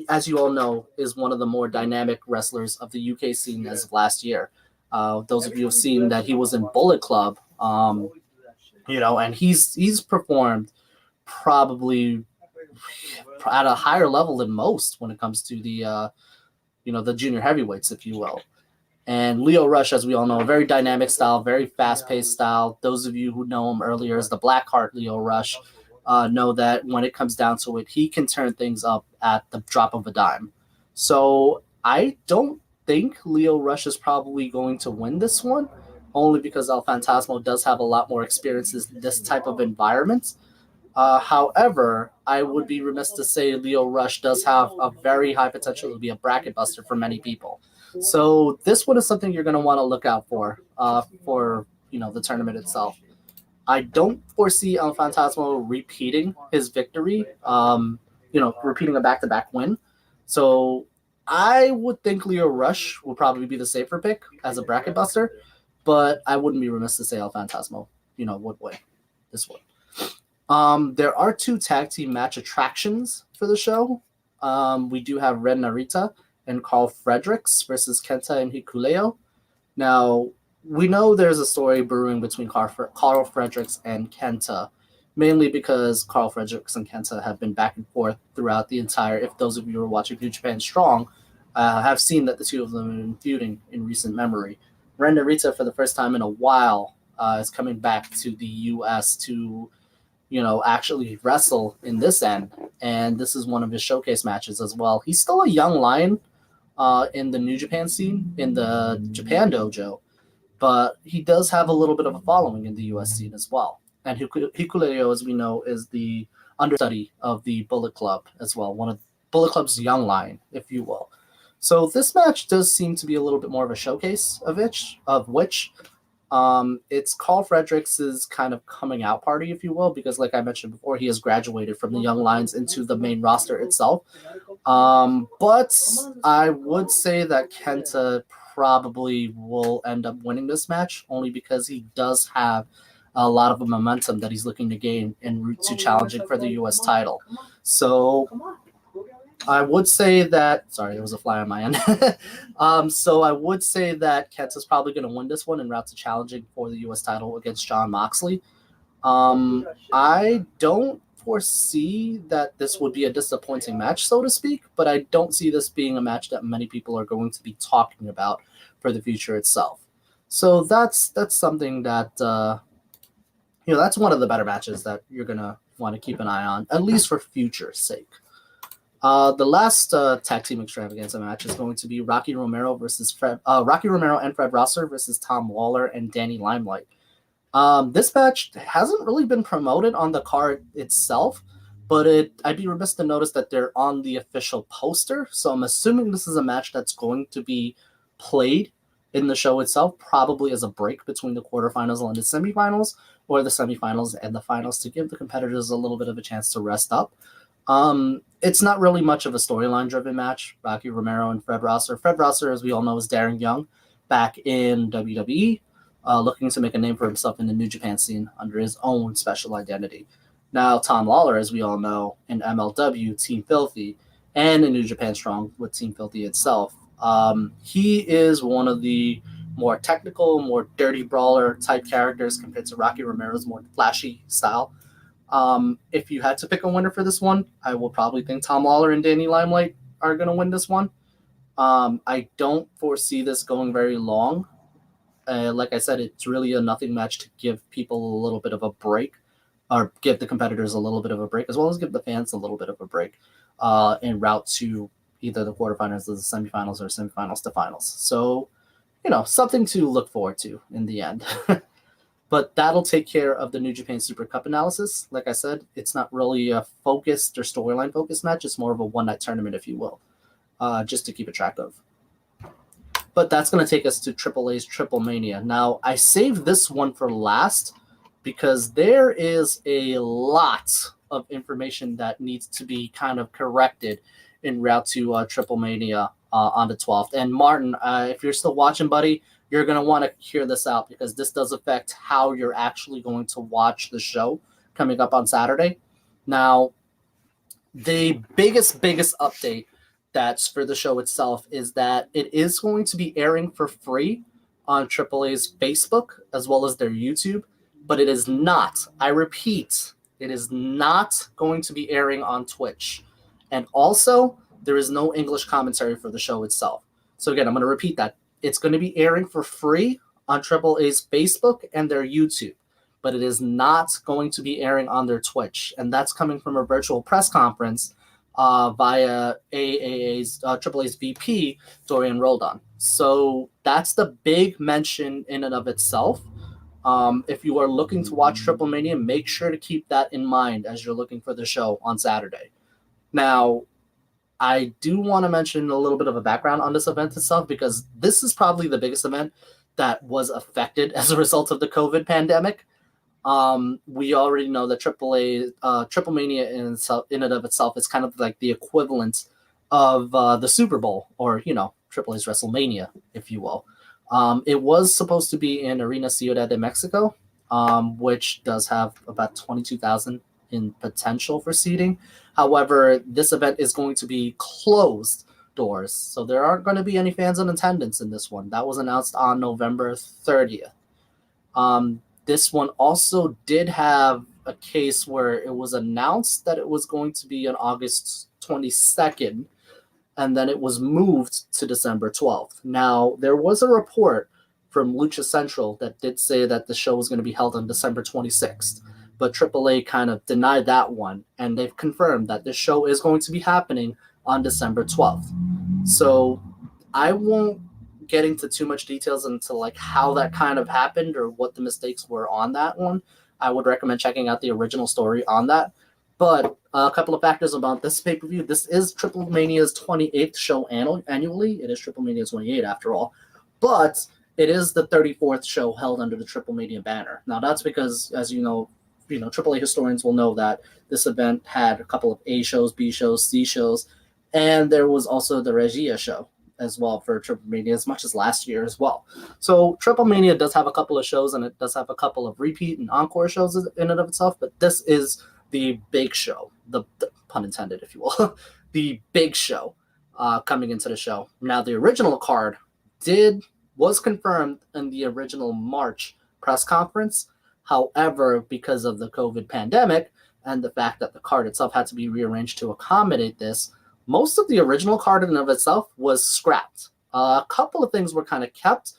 as you all know, is one of the more dynamic wrestlers of the UK scene as of last year. Those of you have seen that he was in Bullet Club, and he's performed probably at a higher level than most when it comes to the junior heavyweights, if you will. And Lio Rush, as we all know, a very dynamic style, very fast-paced style. Those of you who know him earlier as the Blackheart Lio Rush know that when it comes down to it, he can turn things up at the drop of a dime. So I don't think Lio Rush is probably going to win this one, only because El Fantasmo does have a lot more experience in this type of environment. However, I would be remiss to say Lio Rush does have a very high potential to be a bracket buster for many people. So this one is something you're going to want to look out for the tournament itself. I don't foresee El Fantasmo repeating his victory, repeating a back-to-back win. So I would think Lio Rush will probably be the safer pick as a bracket buster, but I wouldn't be remiss to say El Fantasmo, would win this one. There are 2 tag team match attractions for the show. We do have Ren Narita and Carl Fredericks versus Kenta and Hikuleo. Now, we know there's a story brewing between Carl Fredericks and Kenta, mainly because Carl Fredericks and Kenta have been back and forth throughout the entire, if those of you who are watching New Japan Strong, have seen that the two of them have been feuding in recent memory. Ren Narita, for the first time in a while, is coming back to the U.S. to actually wrestle in this end. And this is one of his showcase matches as well. He's still a young lion in the New Japan scene, in the Japan dojo, but he does have a little bit of a following in the U.S. scene as well. And Hikuleo, as we know, is the understudy of the Bullet Club as well, one of Bullet Club's young lion, if you will. So this match does seem to be a little bit more of a showcase of which it's Carl Fredericks' kind of coming out party, if you will, because like I mentioned before, he has graduated from the Young Lions into the main roster itself. But I would say that Kenta probably will end up winning this match, only because he does have a lot of momentum that he's looking to gain en route to challenging for the U.S. title. So I would say that, sorry, there was a fly on my end. So I would say that Kenta's probably going to win this one en route to challenging for the U.S. title against Jon Moxley. I don't foresee that this would be a disappointing match, so to speak, but I don't see this being a match that many people are going to be talking about for the future itself. So that's something that, that's one of the better matches that you're going to want to keep an eye on, at least for future's sake. The last tag team extravaganza match is going to be Rocky Romero and Fred Rosser versus Tom Lawler and Danny Limelight. This match hasn't really been promoted on the card itself, but I'd be remiss to notice that they're on the official poster. So I'm assuming this is a match that's going to be played in the show itself, probably as a break between the quarterfinals and the semifinals, or the semifinals and the finals, to give the competitors a little bit of a chance to rest up. It's not really much of a storyline-driven match. Rocky Romero and Fred Rosser. Fred Rosser, as we all know, is Darren Young back in WWE. Looking to make a name for himself in the New Japan scene under his own special identity. Now, Tom Lawler, as we all know, in MLW, Team Filthy, and in New Japan Strong with Team Filthy itself, he is one of the more technical, more dirty brawler type characters compared to Rocky Romero's more flashy style. If you had to pick a winner for this one, I will probably think Tom Lawler and Danny Limelight are going to win this one. I don't foresee this going very long. Like I said, it's really a nothing match to give people a little bit of a break, or give the competitors a little bit of a break, as well as give the fans a little bit of a break en route to either the quarterfinals or the semifinals, or semifinals to finals. So, something to look forward to in the end. But that'll take care of the New Japan Super Cup analysis. Like I said, it's not really a focused or storyline-focused match. It's more of a one-night tournament, if you will, just to keep a track of. But that's going to take us to AAA's Triplemania. Now, I saved this one for last because there is a lot of information that needs to be kind of corrected en route to Triplemania on the 12th. And Martin, if you're still watching, buddy, you're going to want to hear this out, because this does affect how you're actually going to watch the show coming up on Saturday. Now, the biggest update that's for the show itself is that it is going to be airing for free on AAA's Facebook as well as their YouTube, but it is not, I repeat, it is not going to be airing on Twitch. And also, there is no English commentary for the show itself. So again, I'm going to repeat that. It's going to be airing for free on AAA's Facebook and their YouTube, but it is not going to be airing on their Twitch. And that's coming from a virtual press conference via AAA's VP, Dorian Roldan. So that's the big mention in and of itself. If you are looking to watch Triplemania, make sure to keep that in mind as you're looking for the show on Saturday. Now, I do want to mention a little bit of a background on this event itself, because this is probably the biggest event that was affected as a result of the COVID pandemic. We already know that Triplemania in and of itself is kind of like the equivalent of the Super Bowl, or, AAA's WrestleMania, if you will. It was supposed to be in Arena Ciudad de Mexico, which does have about 22,000 in potential for seating. However, this event is going to be closed doors, so there aren't going to be any fans in attendance in this one. That was announced on November 30th. This one also did have a case where it was announced that it was going to be on August 22nd, and then it was moved to December 12th. Now, there was a report from Lucha Central that did say that the show was going to be held on December 26th, but AAA kind of denied that one, and they've confirmed that the show is going to be happening on December 12th. So I won't get into too much details into like how that kind of happened or what the mistakes were on that one. I would recommend checking out the original story on that. But a couple of factors about this pay-per-view. This is Triplemania's 28th show annually. It is Triplemania 28 after all. But it is the 34th show held under the Triplemania banner. Now that's because, as you know, AAA historians will know that this event had a couple of A shows, B shows, C shows, and there was also the Regia show as well for TripleMania, as much as last year as well. So TripleMania does have a couple of shows, and it does have a couple of repeat and encore shows in and of itself, but this is the big show, the pun intended, if you will, the big show coming into the show. Now, the original card was confirmed in the original March press conference. However, because of the COVID pandemic and the fact that the card itself had to be rearranged to accommodate this, most of the original card in and of itself was scrapped. A couple of things were kind of kept,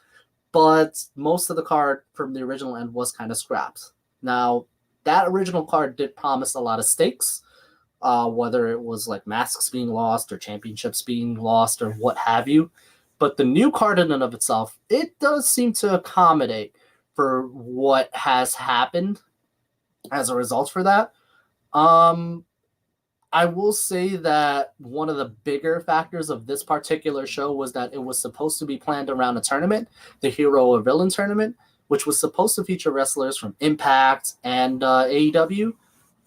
but most of the card from the original end was kind of scrapped. Now, that original card did promise a lot of stakes, whether it was like masks being lost or championships being lost or what have you. But the new card in and of itself, it does seem to accommodate for what has happened as a result for that. I will say that one of the bigger factors of this particular show was that it was supposed to be planned around a tournament, the Hero or Villain tournament, which was supposed to feature wrestlers from Impact and AEW,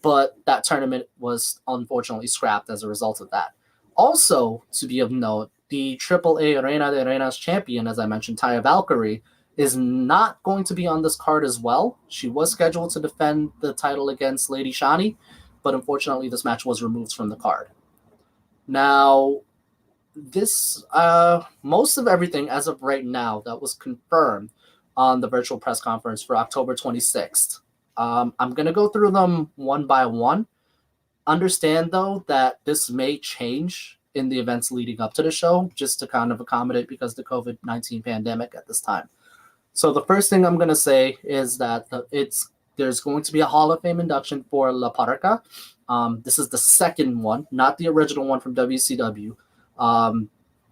but that tournament was unfortunately scrapped as a result of that. Also, to be of note, the AAA Reina de Reinas champion, as I mentioned, Taya Valkyrie, is not going to be on this card as well. She was scheduled to defend the title against Lady Shani, but unfortunately this match was removed from the card. Now, this most of everything as of right now that was confirmed on the virtual press conference for October 26th. I'm going to go through them one by one. Understand, though, that this may change in the events leading up to the show, just to kind of accommodate because of the COVID-19 pandemic at this time. So the first thing I'm going to say is that there's going to be a Hall of Fame induction for La Parka. This is the second one, not the original one from WCW.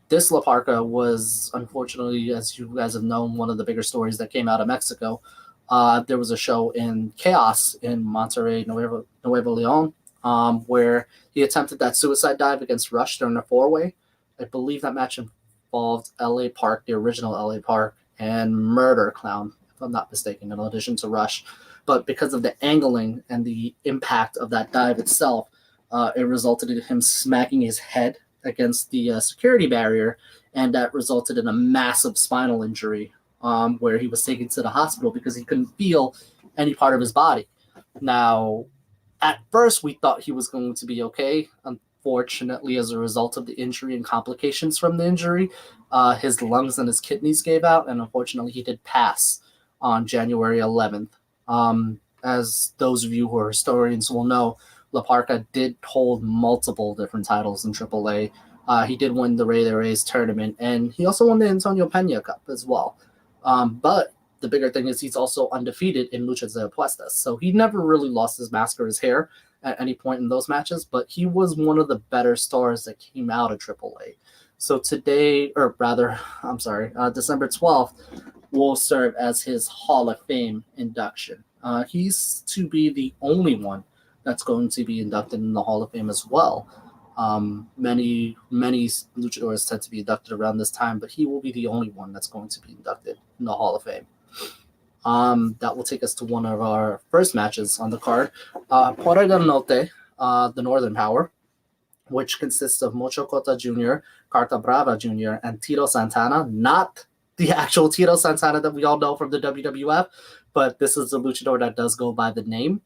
This La Parka was, unfortunately, as you guys have known, one of the bigger stories that came out of Mexico. There was a show in Chaos in Monterrey, Nuevo Leon, where he attempted that suicide dive against Rush during a four-way. I believe that match involved LA Park, the original LA Park, and Murder Clown, if I'm not mistaken, in addition to Rush. But because of the angling and the impact of that dive itself, it resulted in him smacking his head against the security barrier, and that resulted in a massive spinal injury where he was taken to the hospital because he couldn't feel any part of his body. Now, at first, we thought he was going to be okay. Unfortunately, as a result of the injury and complications from the injury, his lungs and his kidneys gave out, and unfortunately, he did pass on January 11th. As those of you who are historians will know, La Parka did hold multiple different titles in AAA. He did win the Rey de Reyes tournament, and he also won the Antonio Pena Cup as well. But the bigger thing is he's also undefeated in Lucha de Apuestas. So he never really lost his mask or his hair at any point in those matches, but he was one of the better stars that came out of AAA. So today, December 12th, will serve as his Hall of Fame induction. He's to be the only one that's going to be inducted in the Hall of Fame as well. Many luchadors tend to be inducted around this time, but he will be the only one that's going to be inducted in the Hall of Fame. That will take us to one of our first matches on the card. Poder del Norte, the Northern Power, which consists of Mocho Cota Jr., Carta Brava Jr., and Tito Santana. Not the actual Tito Santana that we all know from the WWF, but this is a luchador that does go by the name.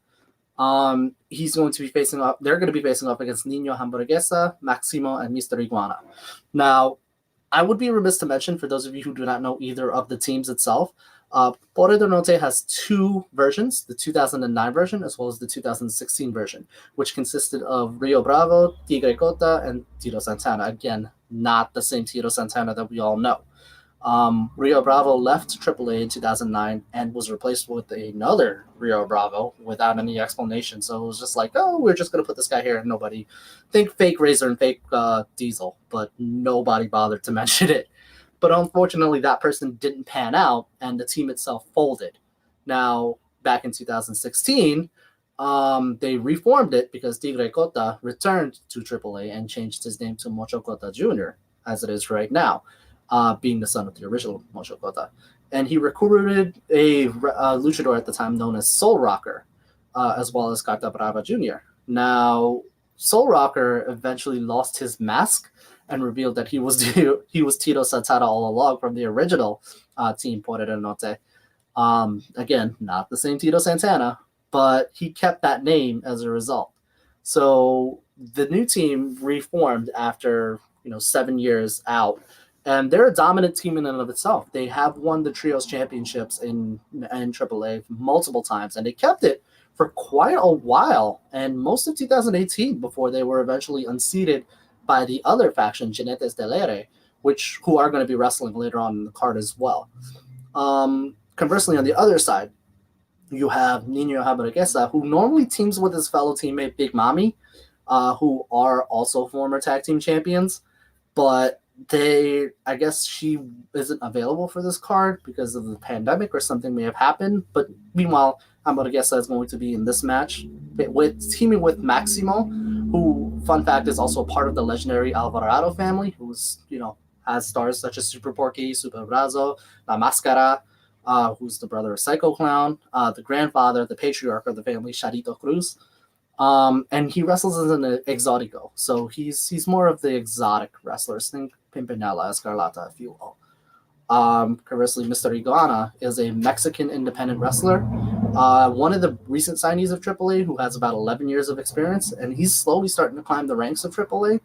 He's going to be facing off. They're going to be facing off against Nino Hamburguesa, Maximo, and Mr. Iguana. Now, I would be remiss to mention, for those of you who do not know either of the teams itself, Poder del Norte has two versions, the 2009 version as well as the 2016 version, which consisted of Rio Bravo, Tigre Cota, and Tito Santana. Again, not the same Tito Santana that we all know. Rio Bravo left AAA in 2009 and was replaced with another Rio Bravo without any explanation. So it was just like, oh, we're just going to put this guy here. And nobody, think fake Razor and fake Diesel, but nobody bothered to mention it. But unfortunately, that person didn't pan out, and the team itself folded. Now, back in 2016, they reformed it because Tigre Cota returned to AAA and changed his name to Mocho Cota Jr., as it is right now, being the son of the original Mocho Cota. And he recruited a luchador at the time known as Soul Rocker, as well as Carta Brava Jr. Now, Soul Rocker eventually lost his mask and revealed that he was Tito Santana all along from the original team Poder del Norte. Again, not the same Tito Santana, but he kept that name as a result. So the new team reformed after 7 years out, and they're a dominant team in and of itself. They have won the Trios Championships in AAA multiple times, and they kept it for quite a while, and most of 2018 before they were eventually unseated by the other faction, Jinetes del Aire, who are going to be wrestling later on in the card as well. Conversely, on the other side, you have Nino Hamburguesa, who normally teams with his fellow teammate Big Mami, who are also former tag team champions, but I guess she isn't available for this card because of the pandemic or something may have happened. But meanwhile, Hamburguesa is going to be in this match teaming with Maximo, who, fun fact, is also a part of the legendary Alvarado family, who's, has stars such as Super Porky, Super Brazo, La Mascara, who's the brother of Psycho Clown, the grandfather, the patriarch of the family, Charito Cruz. And he wrestles as an exotico, so he's more of the exotic wrestlers. Think Pimpinella, Escarlata, if you will. Conversely, Mr. Iguana is a Mexican independent wrestler, one of the recent signees of AAA, who has about 11 years of experience, and he's slowly starting to climb the ranks of AAA.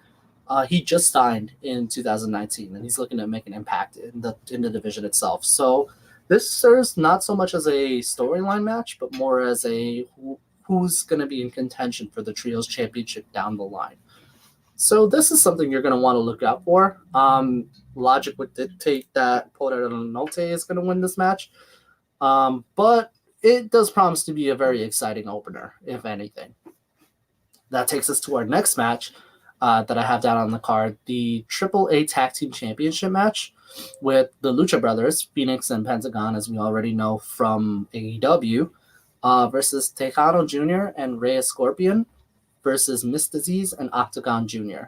He just signed in 2019, and he's looking to make an impact in the division itself. So this serves not so much as a storyline match, but more as a who's going to be in contention for the Trios Championship down the line. So this is something you're going to want to look out for. Logic would dictate that Poder del Norte is going to win this match. But it does promise to be a very exciting opener, if anything. That takes us to our next match that I have down on the card, the AAA Tag Team Championship match with the Lucha Brothers, Phoenix and Pentagon, as we already know from AEW, versus Tejano Jr. and Reyes Scorpion versus Miss Disease and Octagon Jr.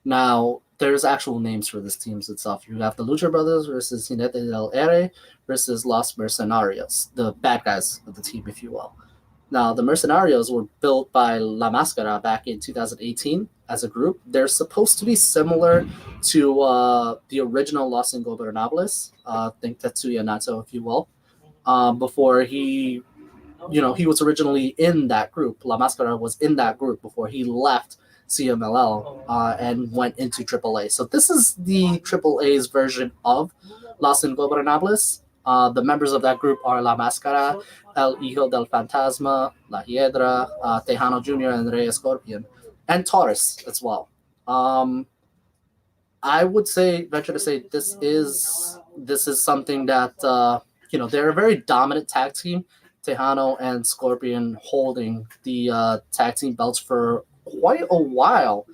Now, there's actual names for this team itself. You have the Lucha Brothers versus Jinete del Aire versus Los Mercenarios, the bad guys of the team, if you will. Now, the Mercenarios were built by La Mascara back in 2018 as a group. They're supposed to be similar to the original Los Ingobernables, think Tetsuya Nato, if you will, before he was originally in that group. La Mascara was in that group before he left CMLL and went into AAA. So this is the AAA's version of Los Ingobernables. The members of that group are La Mascara, El Hijo del Fantasma, La Hiedra, Tejano Jr., and Reyes Scorpion, and Taurus as well. I would venture to say this is something that, they're a very dominant tag team. Tejano and Scorpion holding the tag team belts for quite a while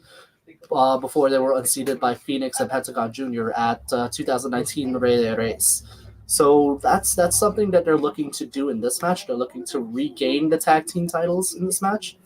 before they were unseated by Phoenix and Pentagon Jr. at 2019 Rey de Reyes. So that's something that they're looking to do in this match. They're looking to regain the tag team titles in this match.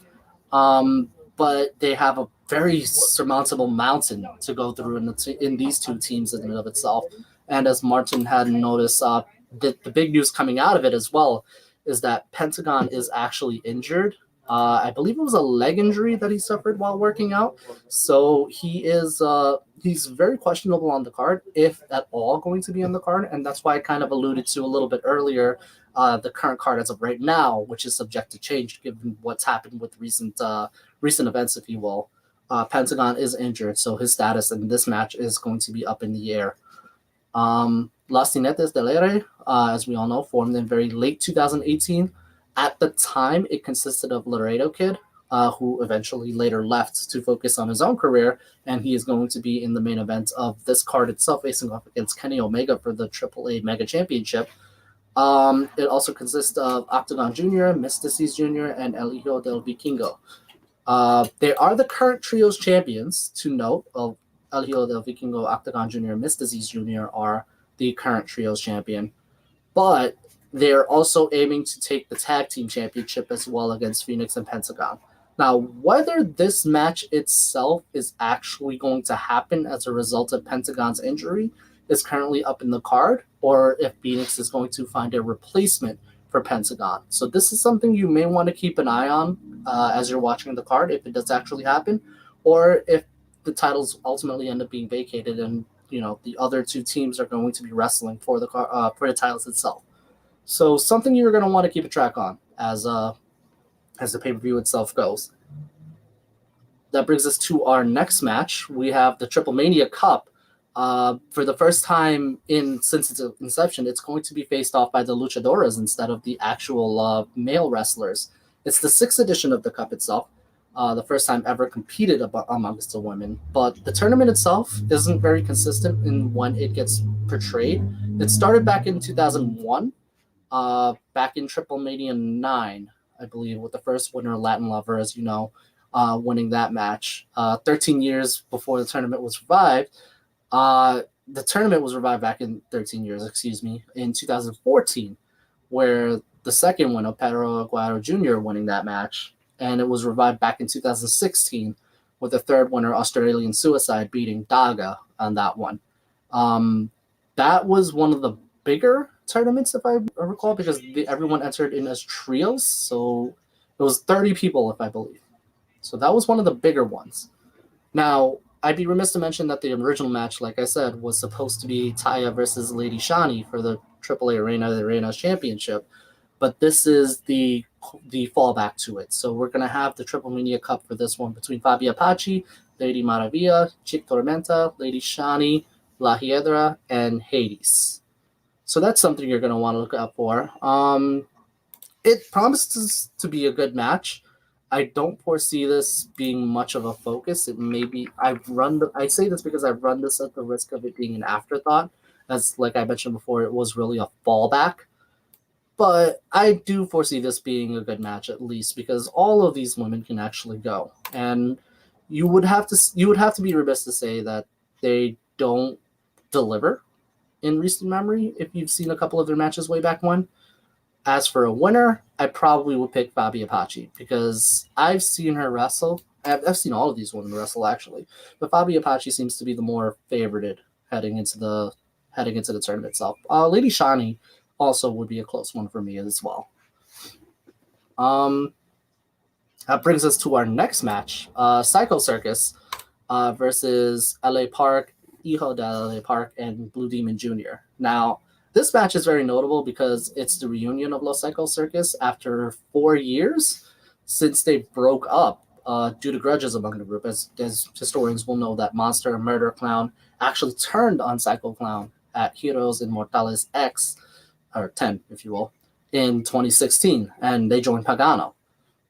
But they have a very surmountable mountain to go through in these two teams in and of itself. And as Martin had noticed, the big news coming out of it as well is that Pentagon is actually injured. I believe it was a leg injury that he suffered while working out. So he's very questionable on the card, if at all going to be on the card. And that's why I kind of alluded to a little bit earlier, the current card as of right now, which is subject to change given what's happened with recent events, if you will. Pentagon is injured, so his status in this match is going to be up in the air. Las Jinetes del Aire, as we all know, formed in very late 2018. At the time, it consisted of Laredo Kid, who eventually later left to focus on his own career, and he is going to be in the main event of this card itself, facing off against Kenny Omega for the AAA Mega Championship. It also consists of Octagon Jr., Mystices Jr., and El Hijo del Vikingo. They are the current Trios champions, to note. El Hijo del Vikingo, Octagon Jr., and Mystices Jr. are the current Trios champion. But they're also aiming to take the Tag Team Championship as well against Phoenix and Pentagon. Now, whether this match itself is actually going to happen as a result of Pentagon's injury is currently up in the card, or if Phoenix is going to find a replacement for Pentagon. So this is something you may want to keep an eye on as you're watching the card, if it does actually happen, or if the titles ultimately end up being vacated and the other two teams are going to be wrestling for the titles itself. So something you're going to want to keep a track on as the pay-per-view itself goes. That brings us to our next match. We have the TripleMania Cup. For the first time since its inception, it's going to be faced off by the luchadoras instead of the actual male wrestlers. It's the 6th edition of the Cup itself, the first time ever competed amongst the women. But the tournament itself isn't very consistent in when it gets portrayed. It started back in 2001, back in TripleMania 9, I believe, with the first winner, Latin Lover, as you know, winning that match. 13 years before the tournament was revived. The tournament was revived back in 13 years, in 2014, where the second winner, Pedro Aguero Jr., winning that match, and it was revived back in 2016 with the third winner, Australian Suicide, beating Daga on that one. That was one of the bigger tournaments, if I recall, because everyone entered in as trios, so it was 30 people, if I believe. So that was one of the bigger ones. Now, I'd be remiss to mention that the original match, like I said, was supposed to be Taya versus Lady Shani for the AAA Reina's Championship, but this is the fallback to it. So we're going to have the TripleMania Cup for this one between Fabi Apache, Lady Maravilla, Chick Tormenta, Lady Shani, La Hiedra, and Hades. So that's something you're going to want to look out for. It promises to be a good match. I don't foresee this being much of a focus. It may be. I say this because I've run this at the risk of it being an afterthought. As like I mentioned before, it was really a fallback. But I do foresee this being a good match at least because all of these women can actually go, and you would have to be remiss to say that they don't deliver in recent memory. If you've seen a couple of their matches way back when. As for a winner, I probably would pick Fabi Apache because I've seen her wrestle. I've seen all of these women wrestle actually, but Fabi Apache seems to be the more favorited heading into the tournament itself. Lady Shani also would be a close one for me as well. That brings us to our next match: Psycho Circus versus LA Park, Hijo de LA Park, and Blue Demon Jr. Now, this match is very notable because it's the reunion of Los Psycho Circus after 4 years since they broke up due to grudges among the group. As historians will know, that Monster and Murder Clown actually turned on Psycho Clown at Heroes Inmortales X, or 10, if you will, in 2016, and they joined Pagano.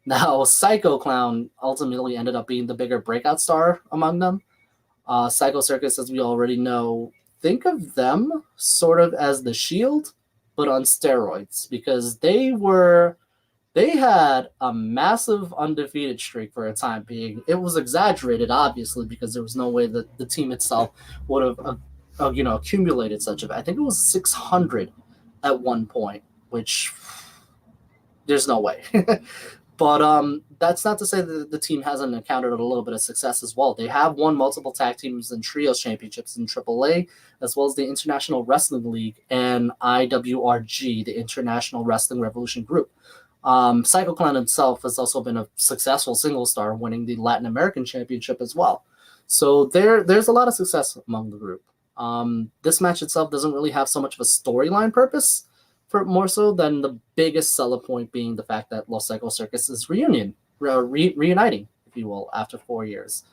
Now, Psycho Clown ultimately ended up being the bigger breakout star among them. Psycho Circus, as we already know, think of them sort of as the Shield, but on steroids, because they had a massive undefeated streak for a time being. It was exaggerated, obviously, because there was no way that the team itself would have, accumulated such a. I think it was 600 at one point, which there's no way. But that's not to say that the team hasn't encountered a little bit of success as well. They have won multiple tag teams and trios championships in AAA, as well as the International Wrestling League and IWRG, the International Wrestling Revolution Group. Psycho Clown himself has also been a successful single star, winning the Latin American Championship as well. So there's a lot of success among the group. This match itself doesn't really have so much of a storyline purpose, for more so than the biggest seller point being the fact that Los Psycho Circus is reuniting, if you will, after 4 years.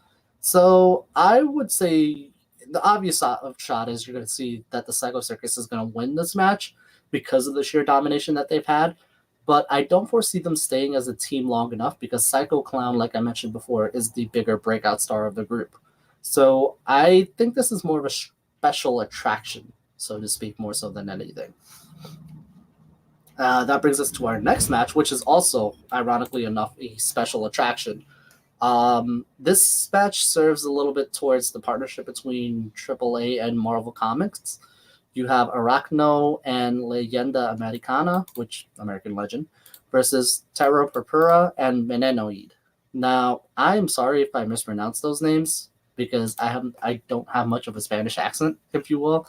So I would say the obvious shot is you're going to see that the Psycho Circus is going to win this match because of the sheer domination that they've had. But I don't foresee them staying as a team long enough because Psycho Clown, like I mentioned before, is the bigger breakout star of the group. So I think this is more of a special attraction, so to speak, more so than anything. That brings us to our next match, which is also, ironically enough, a special attraction. This match serves a little bit towards the partnership between AAA and Marvel Comics. You have Arachno and Leyenda Americana, which American Legend, versus Terra Purpura and Venenoid. Now, I'm sorry if I mispronounce those names because I don't have much of a Spanish accent, if you will.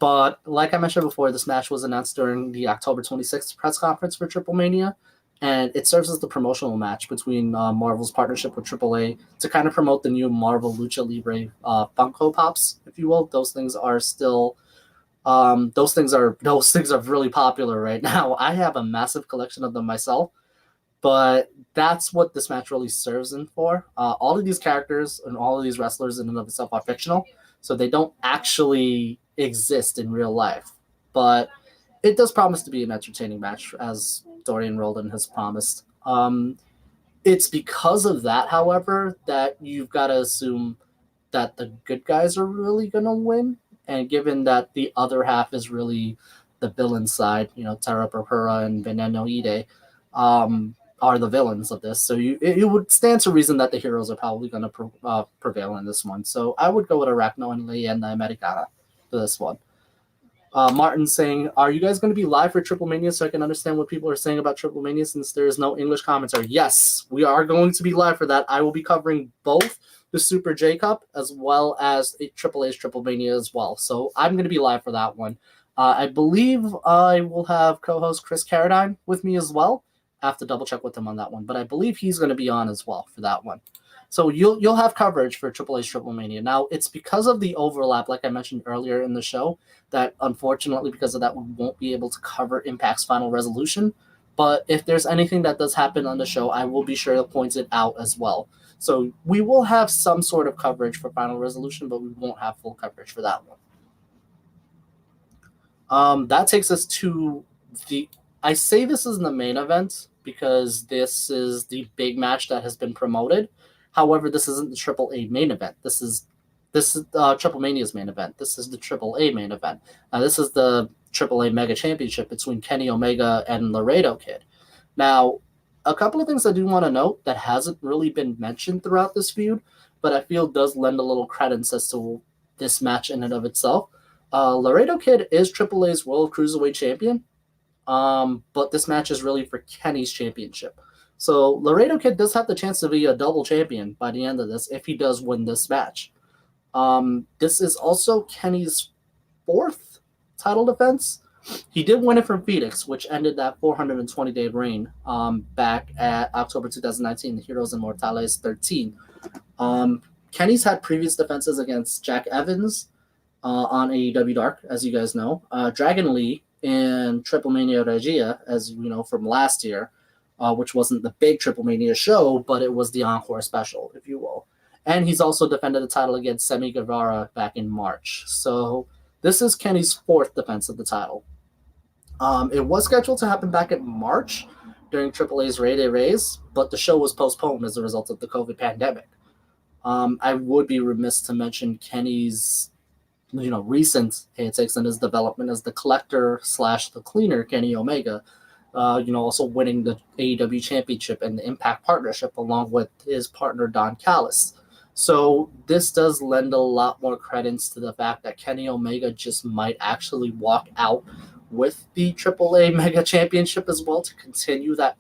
But like I mentioned before, this match was announced during the October 26th press conference for TripleMania, and it serves as the promotional match between Marvel's partnership with AAA to kind of promote the new Marvel Lucha Libre Funko Pops, if you will. Those things are still those things are really popular right now. I have a massive collection of them myself, but that's what this match really serves in for. All of these characters and all of these wrestlers in and of itself are fictional, so they don't actually exist in real life. But it does promise to be an entertaining match, as Dorian Roldan has promised. It's because of that, however, that you've got to assume that the good guys are really going to win. And given that the other half is really the villain side, Terra Purpura and Veneno Ide, are the villains of this. So it would stand to reason that the heroes are probably going to prevail in this one. So I would go with Arachno and Leyenda Americana for this one. Martin saying, are you guys going to be live for TripleMania so I can understand what people are saying about TripleMania since there is no English commentary? Yes, we are going to be live for that. I will be covering both the Super J Cup as well as AAA's TripleMania as well. So I'm going to be live for that one. I believe I will have co-host Chris Carradine with me as well. I have to double check with him on that one, but I believe he's going to be on as well for that one. So you'll have coverage for AAA's TripleMania. Now, it's because of the overlap, like I mentioned earlier in the show, that unfortunately, because of that, we won't be able to cover Impact's Final Resolution. But if there's anything that does happen on the show, I will be sure to point it out as well. So we will have some sort of coverage for Final Resolution, but we won't have full coverage for that one. That takes us to I say this is the main event because this is the big match that has been promoted. However, this isn't the AAA main event. This is TripleMania's main event. This is the AAA main event. Now, this is the AAA Mega Championship between Kenny Omega and Laredo Kid. Now, a couple of things I do want to note that hasn't really been mentioned throughout this feud, but I feel does lend a little credence as to this match in and of itself. Laredo Kid is AAA's World Cruiserweight Champion, but this match is really for Kenny's championship. So Laredo Kid does have the chance to be a double champion by the end of this if he does win this match. This is also Kenny's fourth title defense. He did win it from Phoenix, which ended that 420-day reign back at October 2019, the Heroes Immortales 13. Kenny's had previous defenses against Jack Evans on AEW Dark, as you guys know. Dragon Lee in TripleMania Regia, as you know from last year, which wasn't the big TripleMania show, but it was the Encore special, if you will. And he's also defended the title against Sammy Guevara back in March. So this is Kenny's fourth defense of the title. It was scheduled to happen back in March during AAA's Ray Day Rays, but the show was postponed as a result of the COVID pandemic. I would be remiss to mention Kenny's recent antics and his development as the collector / the cleaner Kenny Omega. Also winning the AEW Championship and the Impact Partnership along with his partner Don Callis. So this does lend a lot more credence to the fact that Kenny Omega just might actually walk out with the AAA Mega Championship as well to continue that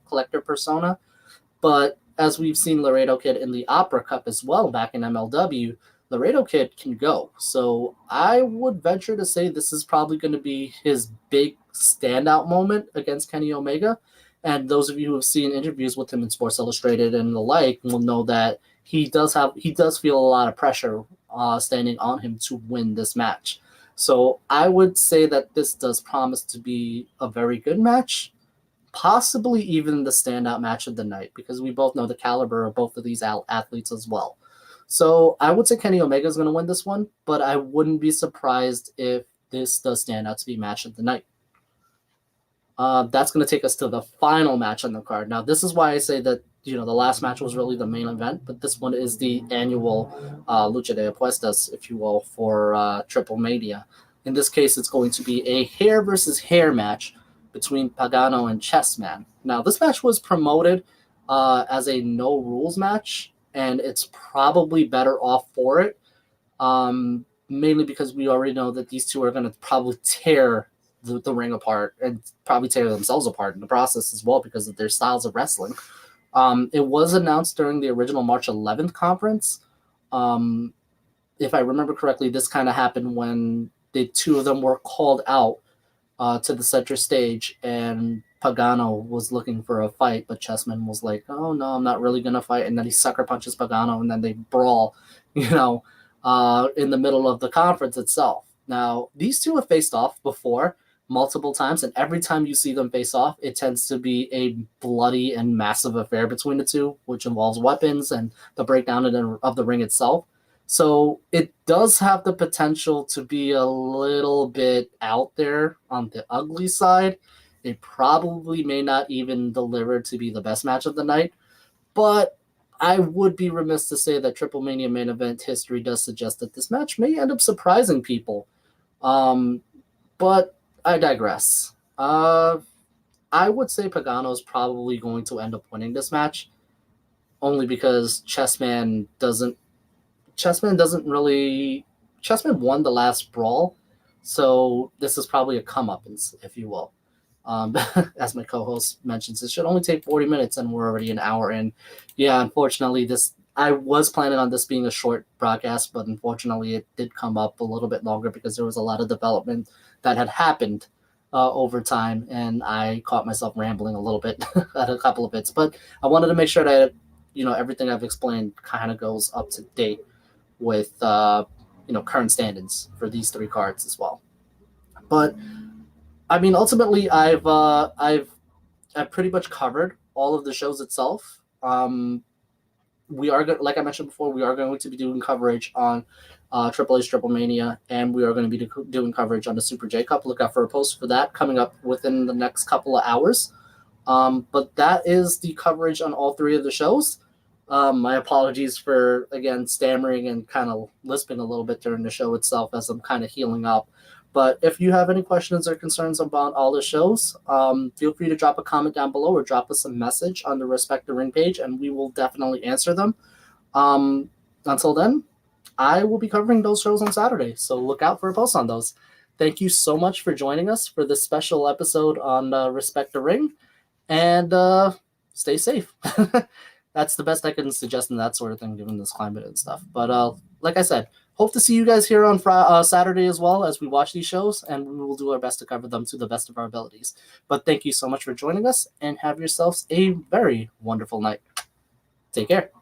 collector persona. But as we've seen Laredo Kid in the Opera Cup as well back in MLW, Laredo Kid can go. So I would venture to say this is probably going to be his big standout moment against Kenny Omega. And those of you who have seen interviews with him in Sports Illustrated and the like will know that he does feel a lot of pressure standing on him to win this match. So I would say that this does promise to be a very good match, possibly even the standout match of the night, because we both know the caliber of both of these athletes as well. So I would say Kenny Omega is going to win this one, but I wouldn't be surprised if this does stand out to be match of the night. That's going to take us to the final match on the card. Now, this is why I say that the last match was really the main event, but this one is the annual Lucha de Apuestas, if you will, for TripleMania. In this case, it's going to be a hair versus hair match between Pagano and Chessman. Now, this match was promoted as a no rules match, and it's probably better off for it, mainly because we already know that these two are going to probably tear the ring apart and probably tear themselves apart in the process as well because of their styles of wrestling. It was announced during the original March 11th conference. If I remember correctly, this kind of happened when the two of them were called out to the center stage, and Pagano was looking for a fight, but Chessman was like, "Oh no, I'm not really gonna fight," and then he sucker punches Pagano, and then they brawl, in the middle of the conference itself. Now, these two have faced off before multiple times, and every time you see them face off, it tends to be a bloody and massive affair between the two, which involves weapons and the breakdown of the ring itself. So it does have the potential to be a little bit out there on the ugly side. It probably may not even deliver to be the best match of the night, but I would be remiss to say that TripleMania main event history does suggest that this match may end up surprising people. But I digress. I would say Pagano's probably going to end up winning this match, only because Chessman won the last brawl, so this is probably a come-uppance, if you will. As my co-host mentions, it should only take 40 minutes, and we're already an hour in. Yeah, unfortunately, I was planning on this being a short broadcast, but unfortunately, it did come up a little bit longer because there was a lot of development that had happened over time, and I caught myself rambling a little bit at a couple of bits. But I wanted to make sure that everything I've explained kind of goes up to date with current standings for these three cards as well. But I mean, ultimately, I've pretty much covered all of the shows itself. We are like I mentioned before, we are going to be doing coverage on AAA Triplemania, and we are going to be doing coverage on the Super J Cup. Look out for a post for that coming up within the next couple of hours. But that is the coverage on all three of the shows. My apologies for, again, stammering and kind of lisping a little bit during the show itself as I'm kind of healing up. But if you have any questions or concerns about all the shows, feel free to drop a comment down below or drop us a message on the Respect the Ring page, and we will definitely answer them. Until then, I will be covering those shows on Saturday, so look out for a post on those. Thank you so much for joining us for this special episode on Respect the Ring, and stay safe. That's the best I can suggest in that sort of thing, given this climate and stuff. But like I said, hope to see you guys here on Saturday as well as we watch these shows, and we will do our best to cover them to the best of our abilities. But thank you so much for joining us, and have yourselves a very wonderful night. Take care.